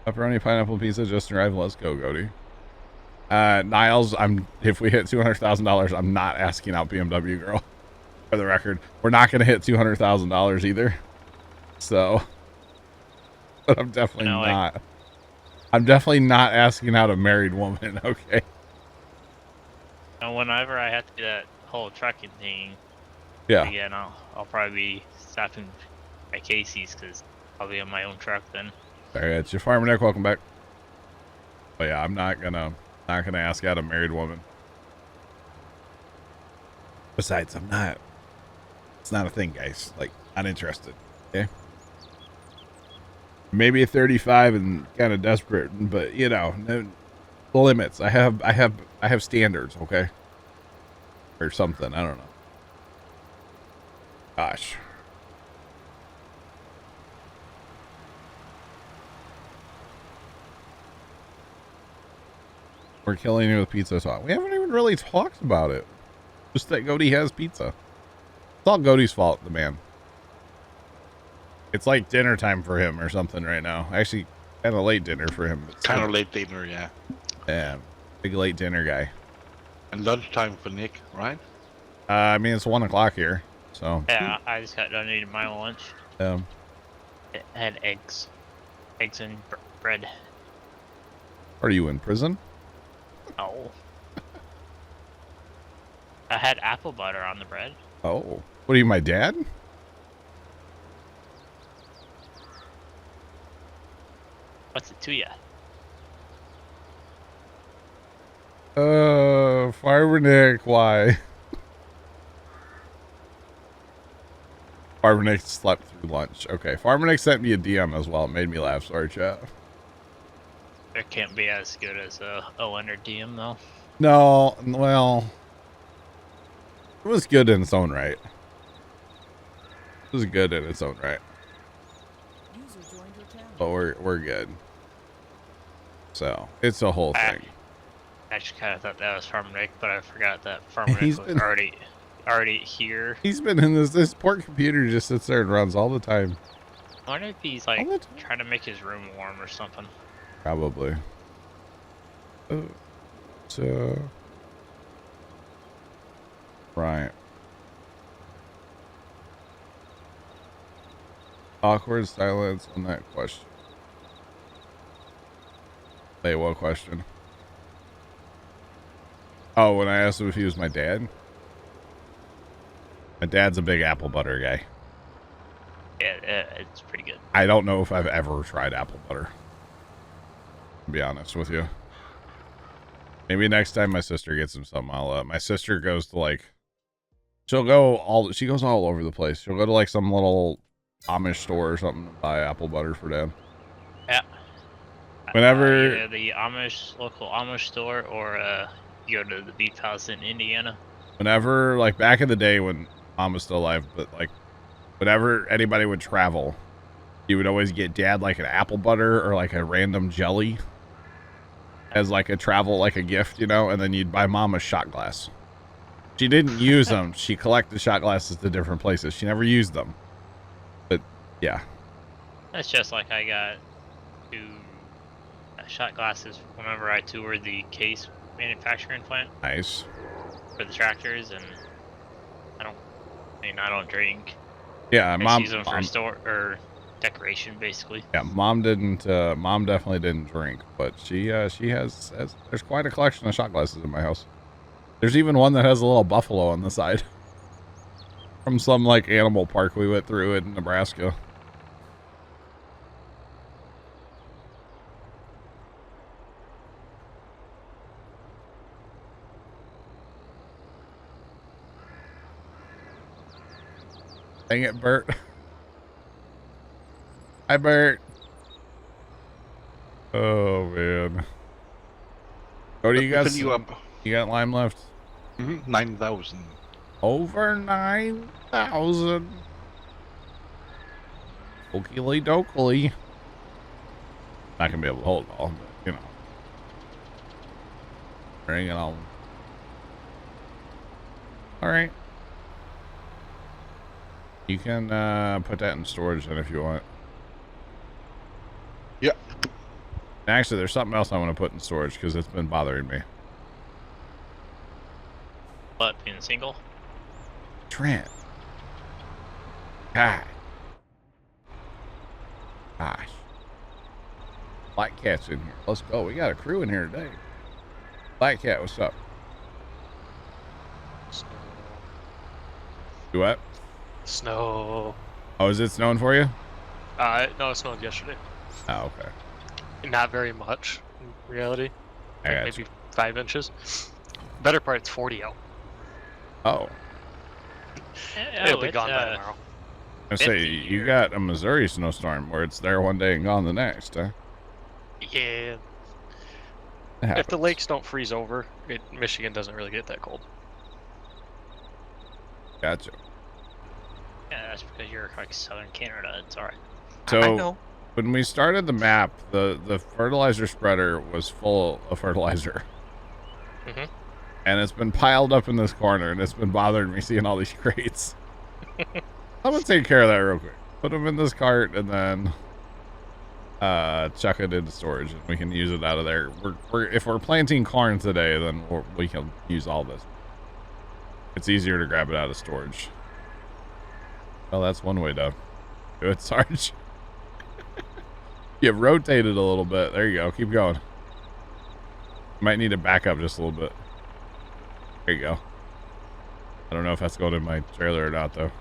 Pepperoni pineapple pizza just arrived. Let's go, Goaty. Niles, if we hit $200,000, I'm not asking out BMW girl. For the record, we're not going to hit $200,000 either. So, but I'm definitely not. I'm definitely not asking out a married woman. Okay. And whenever I have to do that whole trucking thing, yeah, again, I'll probably be stopping at Casey's because I'll be on my own truck then. All right, it's your Farmer Nick. Welcome back. But yeah, I'm not gonna ask out a married woman. Besides, I'm not. It's not a thing, guys. Like, not interested. Okay. Maybe a 35 and kind of desperate, but you know, no limits. I have standards. Okay. Or something. I don't know. Gosh. We're killing you with pizza talk. We haven't even really talked about it. Just that Goaty has pizza. It's all Goaty's fault, the man. It's like dinner time for him or something right now. Actually, kind of late dinner for him. Kind of late dinner, yeah. Yeah, big late dinner guy. And lunchtime for Nick, right? I mean, it's 1 o'clock here, so. Yeah, I just got done eating my lunch. It had eggs. Eggs and bread. Are you in prison? Oh. I had apple butter on the bread. Oh. What are you, my dad? What's it to ya? Farmer Nick, why? Farmer Nick slept through lunch. Okay, Farmer Nick sent me a DM as well. It made me laugh. Sorry, chat. It can't be as good as a Leonard DM though. No, well, it was good in its own right. It was good in its own right. User joined your channel. But we're good. So it's a whole thing. I actually kind of thought that was Farmer Nick, but I forgot that Farmer Nick He's was been- already here. He's been in this poor computer just sits there and runs all the time. I wonder if he's All like the time. trying to make his room warm or something. Probably. So right. Awkward silence on that question. Wait, what question? Oh, when I asked him if he was my dad? My dad's a big apple butter guy. Yeah, it's pretty good. I don't know if I've ever tried apple butter. To be honest with you. Maybe next time my sister gets him something, my sister goes to like, she goes all over the place. She'll go to like some little Amish store or something and buy apple butter for dad. Yeah. Whenever Either the local Amish store or you go to the Beef House in Indiana. Whenever, like back in the day when mom was still alive, but like whenever anybody would travel, you would always get dad like an apple butter or like a random jelly as like a travel, like a gift, you know, and then you'd buy mom a shot glass. She didn't use them. She collected shot glasses to different places. She never used them. But yeah. That's just like I got 2 shot glasses whenever I toured the case manufacturing plant Nice. for the tractors, and I don't drink. Yeah, I mom. use them for store or decoration, basically. Yeah, mom didn't. Mom definitely didn't drink, but she has. There's quite a collection of shot glasses in my house. There's even one that has a little buffalo on the side from some like animal park we went through in Nebraska. Dang it, Bert. Hi, Bert. Oh, man. Oh, do you guys... Open you up. You got lime left? 9,000. Over 9,000. Okily dokily. Not gonna be able to hold it all, but, you know. Bring it on. Alright. You can put that in storage then if you want. Yeah. Actually, there's something else I want to put in storage because it's been bothering me. But being single. Trent. God. Gosh. Black Cat's in here. Let's go. We got a crew in here today. Black Cat, what's up? Do what? Snow. Oh, is it snowing for you? No, it snowed yesterday. Oh, okay. Not very much, in reality. I got Maybe 5 inches. Better part, it's 40 out. Oh. It'll be gone by tomorrow. I say, 50 you here. got a Missouri snowstorm where it's there one day and gone the next, huh? Yeah. It If the happens. lakes don't freeze over, Michigan doesn't really get that cold. Gotcha. Yeah, that's because you're like southern Canada. It's alright. I So, know. when we started the map, the fertilizer spreader was full of fertilizer. Mhm. And it's been piled up in this corner, and it's been bothering me seeing all these crates. I'm gonna take care of that real quick. Put them in this cart, and then chuck it into storage, and we can use it out of there. If we're planting corn today, then we can use all this. It's easier to grab it out of storage. Well, that's one way to do it, Sarge. You rotated a little bit. There you go. Keep going. Might need to back up just a little bit. There you go. I don't know if that's going in my trailer or not, though.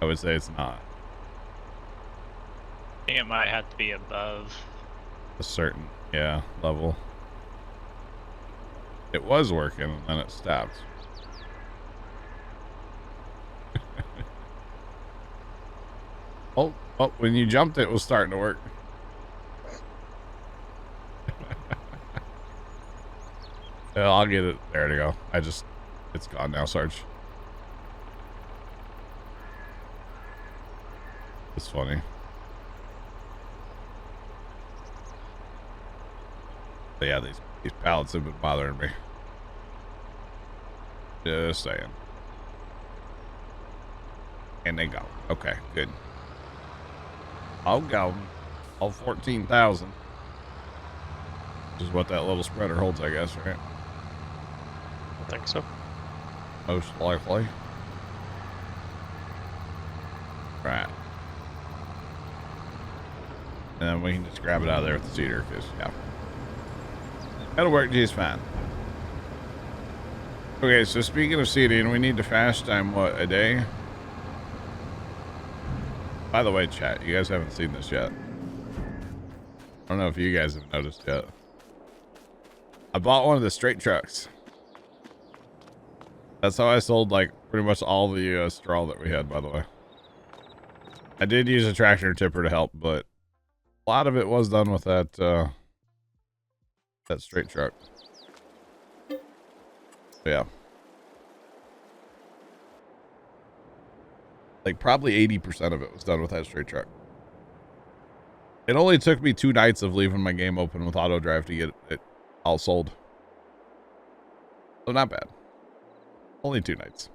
I would say it's not. I think it might have to be above. A certain, yeah, level. It was working, and then it stopped. Oh, when you jumped, it was starting to work. Yeah, I'll get it. There to go. It's gone now, Sarge. It's funny. But yeah, these pallets have been bothering me. Just saying. And they go. Okay, good. I'll go. All 14,000. Which is what that little spreader holds, I guess, right? I think so. Most likely. Right. And then we can just grab it out of there with the seeder, because, yeah. That'll work just fine. Okay, so speaking of seeding, we need to fast time, what, a day? By the way, chat, you guys haven't seen this yet. I don't know if you guys have noticed yet. I bought one of the straight trucks. That's how I sold, like, pretty much all the straw that we had, by the way. I did use a tractor tipper to help, but a lot of it was done with that, that straight truck. Yeah. Like, probably 80% of it was done with that straight truck. It only took me 2 nights of leaving my game open with auto drive to get it all sold. So not bad. Only 2 nights.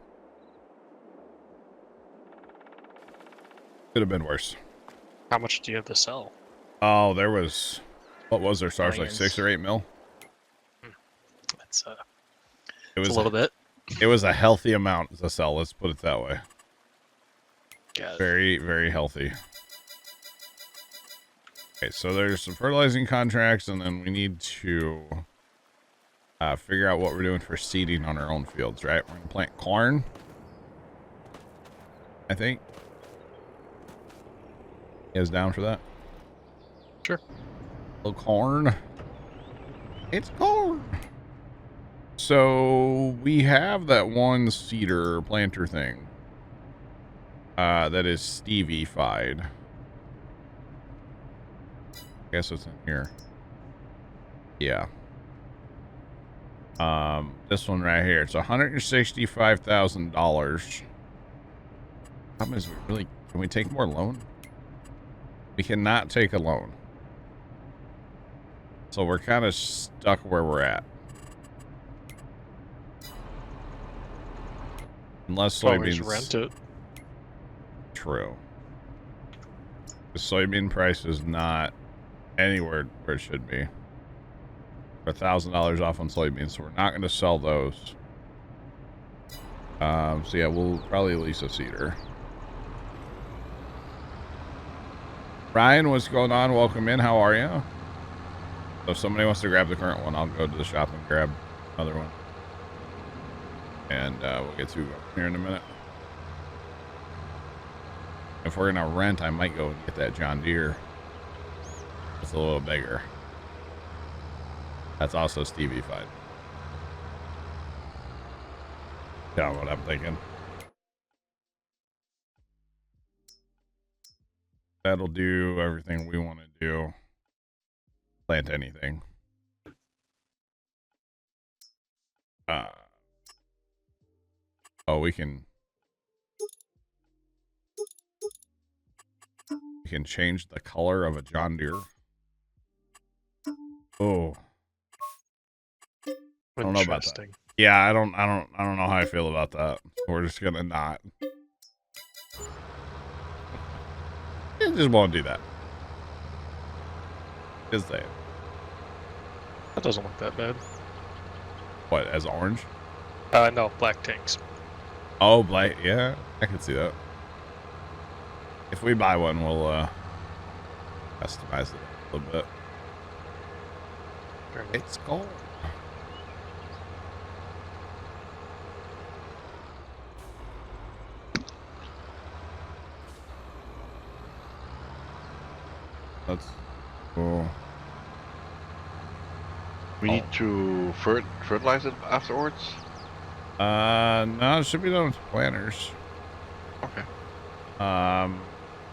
Could have been worse. How much do you have to sell? Oh, there was... What was there, Sarge? Like Millions. 6 or 8 mil? It's It was a little bit. It was a healthy amount to sell. Let's put it that way. Got it. Very, very healthy. Okay, so there's some fertilizing contracts, and then we need to figure out what we're doing for seeding on our own fields, right? We're going to plant corn, I think. You guys down for that? Sure. Little corn. It's corn. So we have that one seeder planter thing that is Stevie-fied. I guess it's in here. Yeah. This one right here. It's $165,000. Problem is, can we take more loan? We cannot take a loan. So we're kind of stuck where we're at. Unless Always soybeans rent it. True. The soybean price is not anywhere where it should be. We're $1,000 off on soybeans, so we're not going to sell those. So yeah, we'll probably lease a seeder. Ryan, what's going on? Welcome in. How are you? So if somebody wants to grab the current one, I'll go to the shop and grab another one. And we'll get to here in a minute. If we're gonna rent, I might go and get that John Deere. It's a little bigger. That's also Stevie-fied. Yeah, what I'm thinking. That'll do everything we want to do. Plant anything. Oh, we can change the color of a John Deere. Oh. don't know about that. Interesting. Yeah, I don't know how I feel about that. We're just gonna not. I just won't do that. Just say it. That doesn't look that bad. What, as orange? No, black tanks. Oh, black. Yeah, I can see that. If we buy one, we'll customize it a little bit. Fair enough. It's gold. That's cool. We need to fertilize it afterwards? No, it should be done with planters. Okay.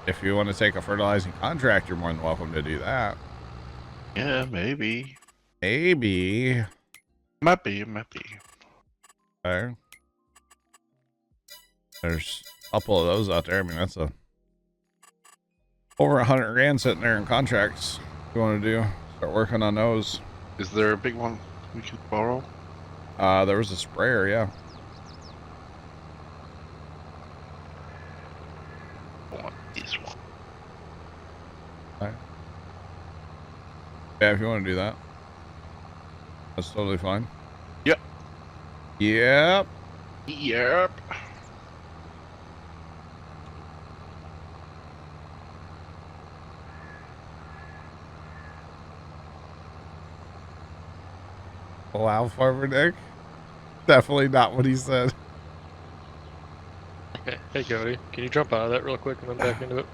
If you want to take a fertilizing contract, you're more than welcome to do that. Yeah, maybe. Maybe. Might be. Okay. There's a couple of those out there. I mean, that's over 100 grand sitting there in contracts. If you want to start working on those. Is there a big one we could borrow? There was a sprayer, yeah. I want this one. Yeah, if you want to do that. That's totally fine. Yep. Yep. Yep. Wow, Farmer Nick. Definitely not what he said. Hey, Cody, can you jump out of that real quick and then back into it?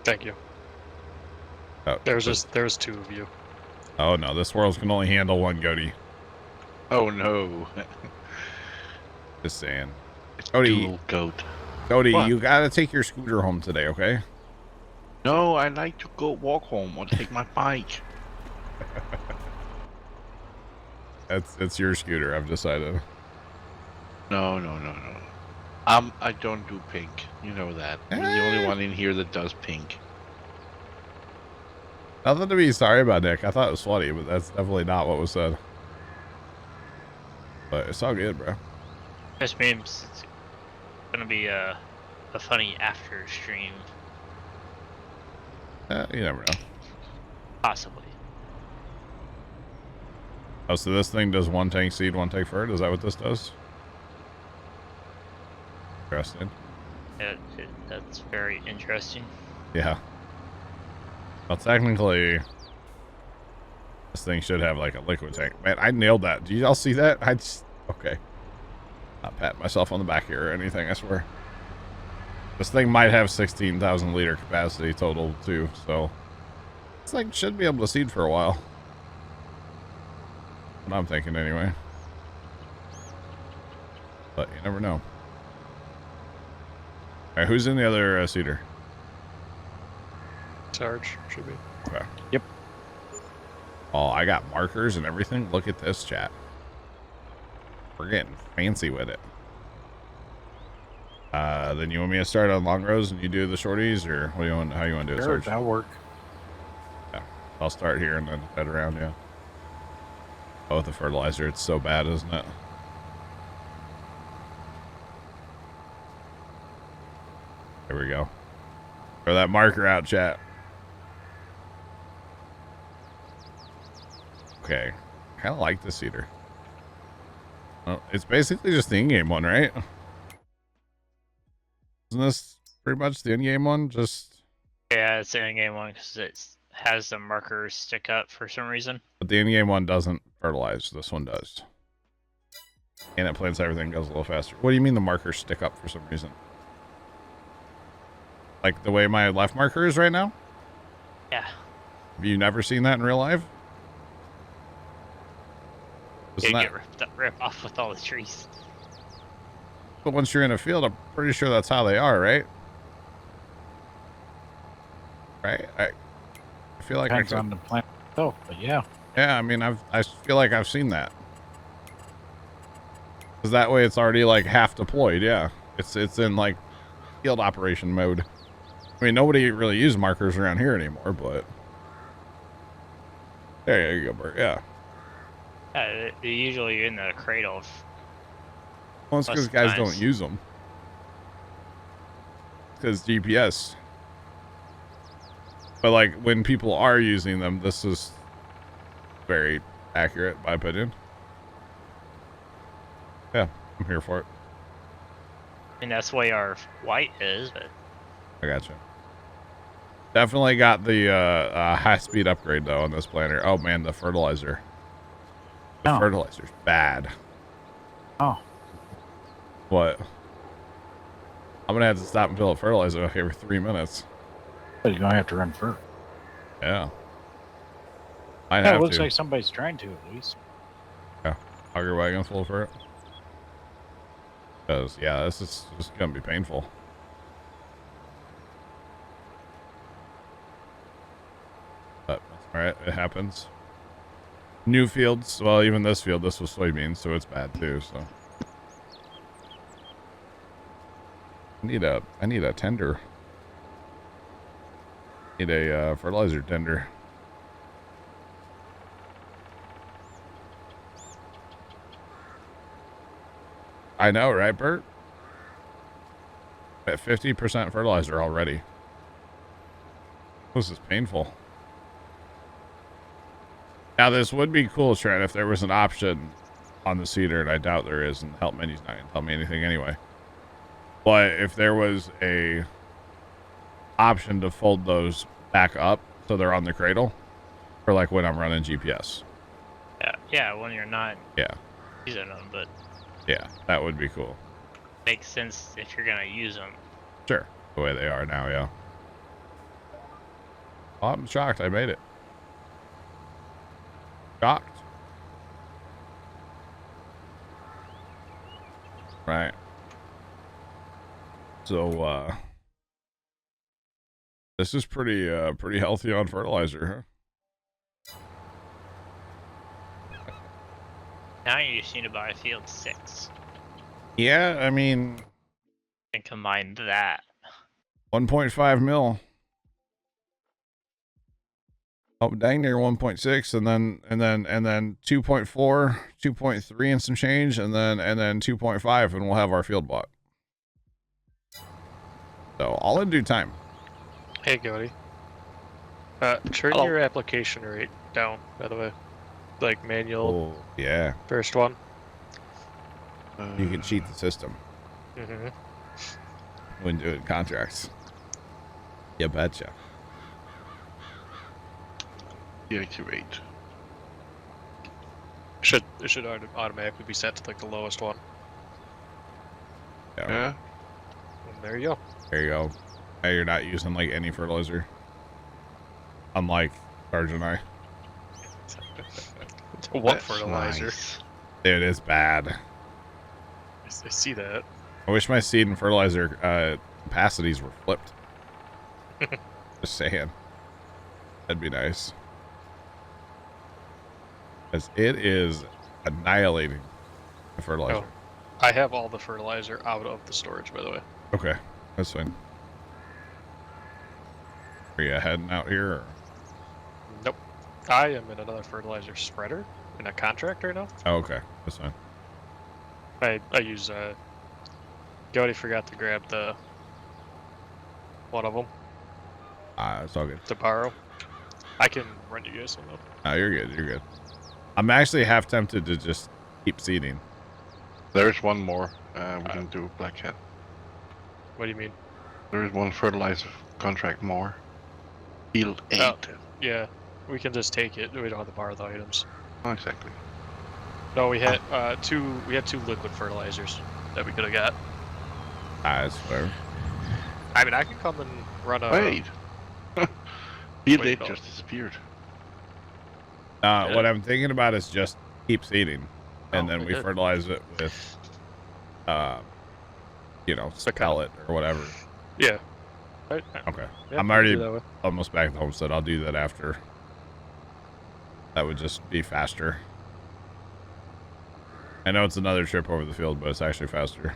Thank you. Oh, There's two of you. oh no, this world can only handle one goatee. Oh no. Just saying. It's Cody. dual goat. Cody, What? you gotta take your scooter home today, okay? No, I like to go walk home or take my bike. It's your scooter, I've decided. No. I don't do pink. You know that. I'm the only one in here that does pink. Nothing to be sorry about, Nick. I thought it was funny, but that's definitely not what was said. But it's all good, bro. This means it's gonna be a funny after stream, You never know. possibly. Oh, so this thing does one tank seed, one tank fert? Is that what this does? Interesting. That's very interesting. Yeah. Well, technically, this thing should have like a liquid tank. Man, I nailed that. Did y'all see that? Okay. Not patting myself on the back here or anything, I swear. This thing might have 16,000 liter capacity total too, so this thing should be able to seed for a while. What I'm thinking anyway. But you never know. Alright, who's in the other seeder? Sarge should be. Okay. Yep. Oh, I got markers and everything. Look at this, chat. We're getting fancy with it. Then you want me to start on long rows and you do the shorties, or what do you want? How you want to do it, Sure, Sarge? that'll work. Yeah, I'll start here and then head around. Yeah. Oh, with the fertilizer, it's so bad, isn't it? There we go. Throw that marker out, chat. Okay. Kind of like this seeder. Well, it's basically just the in-game one, right? Isn't this pretty much the in-game one? Just... Yeah, it's the in-game one because it has the markers stick up for some reason. But the in-game one doesn't fertilize. This one does. And it plants everything, goes a little faster. What do you mean the markers stick up for some reason? Like the way my left marker is right now? Yeah. Have you never seen that in real life? You Isn't get that... ripped off with all the trees. But once you're in a field, I'm pretty sure that's how they are, right? Right? I feel like Depends on the plant itself, but yeah. Yeah, I mean, I feel like I've seen that. Because that way it's already like half deployed, yeah. It's in like field operation mode. I mean, nobody really uses markers around here anymore, but... There you go, Bert, yeah. Yeah, they're usually in the cradle. Well, it's because Most guys times. don't use them. Because GPS. But like when people are using them, this is very accurate, in my opinion. Yeah, I'm here for it. And that's why our white is, but I gotcha. Definitely got the high-speed upgrade though on this planter. Oh man, the fertilizer. The Oh. fertilizer's bad. Oh. What? I'm gonna have to stop and fill up fertilizer every 3 minutes. But you're gonna have to run first. Yeah. I Yeah, have it looks to. like somebody's trying to at least. Yeah. Auger wagon full for it. Because yeah, this is just gonna be painful. But all right, it happens. New fields. Well, even this field, this was soybeans, so it's bad too. So I need a tender. Need a fertilizer tender. I know, right, Bert? At 50% fertilizer already. This is painful. Now, this would be cool, Trent, if there was an option on the seeder, and I doubt there is, and the help menu's not going to tell me anything anyway. But if there was a option to fold those back up so they're on the cradle, for like when I'm running GPS. yeah, when you're not Yeah, using them, but yeah, that would be cool. makes sense if you're gonna use them. Sure, the way they are now, yeah. Oh, I'm shocked I made it. Shocked. Right. So, this is pretty healthy on fertilizer, huh? Now you just need to buy field 6 Yeah, I mean, and combine that. 1.5 mil. Oh, dang near 1.6, and then 2.4, 2.3 and some change, and then 2.5, and we'll have our field bought. So all in due time. Hey, Cody. Turn Hello. your application rate down, by the way. Like manual, Oh, yeah. first one. You can cheat the system Mm-hmm. when doing contracts. You betcha. Deactivate. It should automatically be set to like the lowest one. Yeah. And there you go. There you go. Now you're not using like any fertilizer. Unlike Sarge and I. What That's fertilizer? nice. Dude, it's bad. I see that. I wish my seed and fertilizer capacities were flipped. Just saying. That'd be nice. Because it is annihilating the fertilizer. Oh, I have all the fertilizer out of the storage, by the way. Okay, that's fine. Are you heading out here? Or? Nope. I am in another fertilizer spreader in a contract right now. Oh, okay, that's fine. I use Cody forgot to grab the one of them It's all good. to borrow. I can run you guys some though. No, you're good. You're good. I'm actually half tempted to just keep seeding. There's one more. We can do Black Hat. What do you mean? There is one fertilizer contract more. Field 8. Oh. Yeah, we can just take it. We don't have to borrow the items. Oh, exactly. No, we had two. We had 2 liquid fertilizers that we could have got. That's fair. I mean, I can come and run a. Wait. Field Wait, 8 no. just disappeared. What I'm thinking about is just keep seeding, and Oh, then we good. fertilize it with, The pellet or whatever. Yeah. Right. Okay. Yeah, I'm we can already do that way. almost back at the homestead. I'll do that after. That would just be faster. I know it's another trip over the field, but it's actually faster.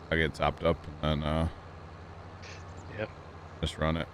I get topped up and then Yep. just run it.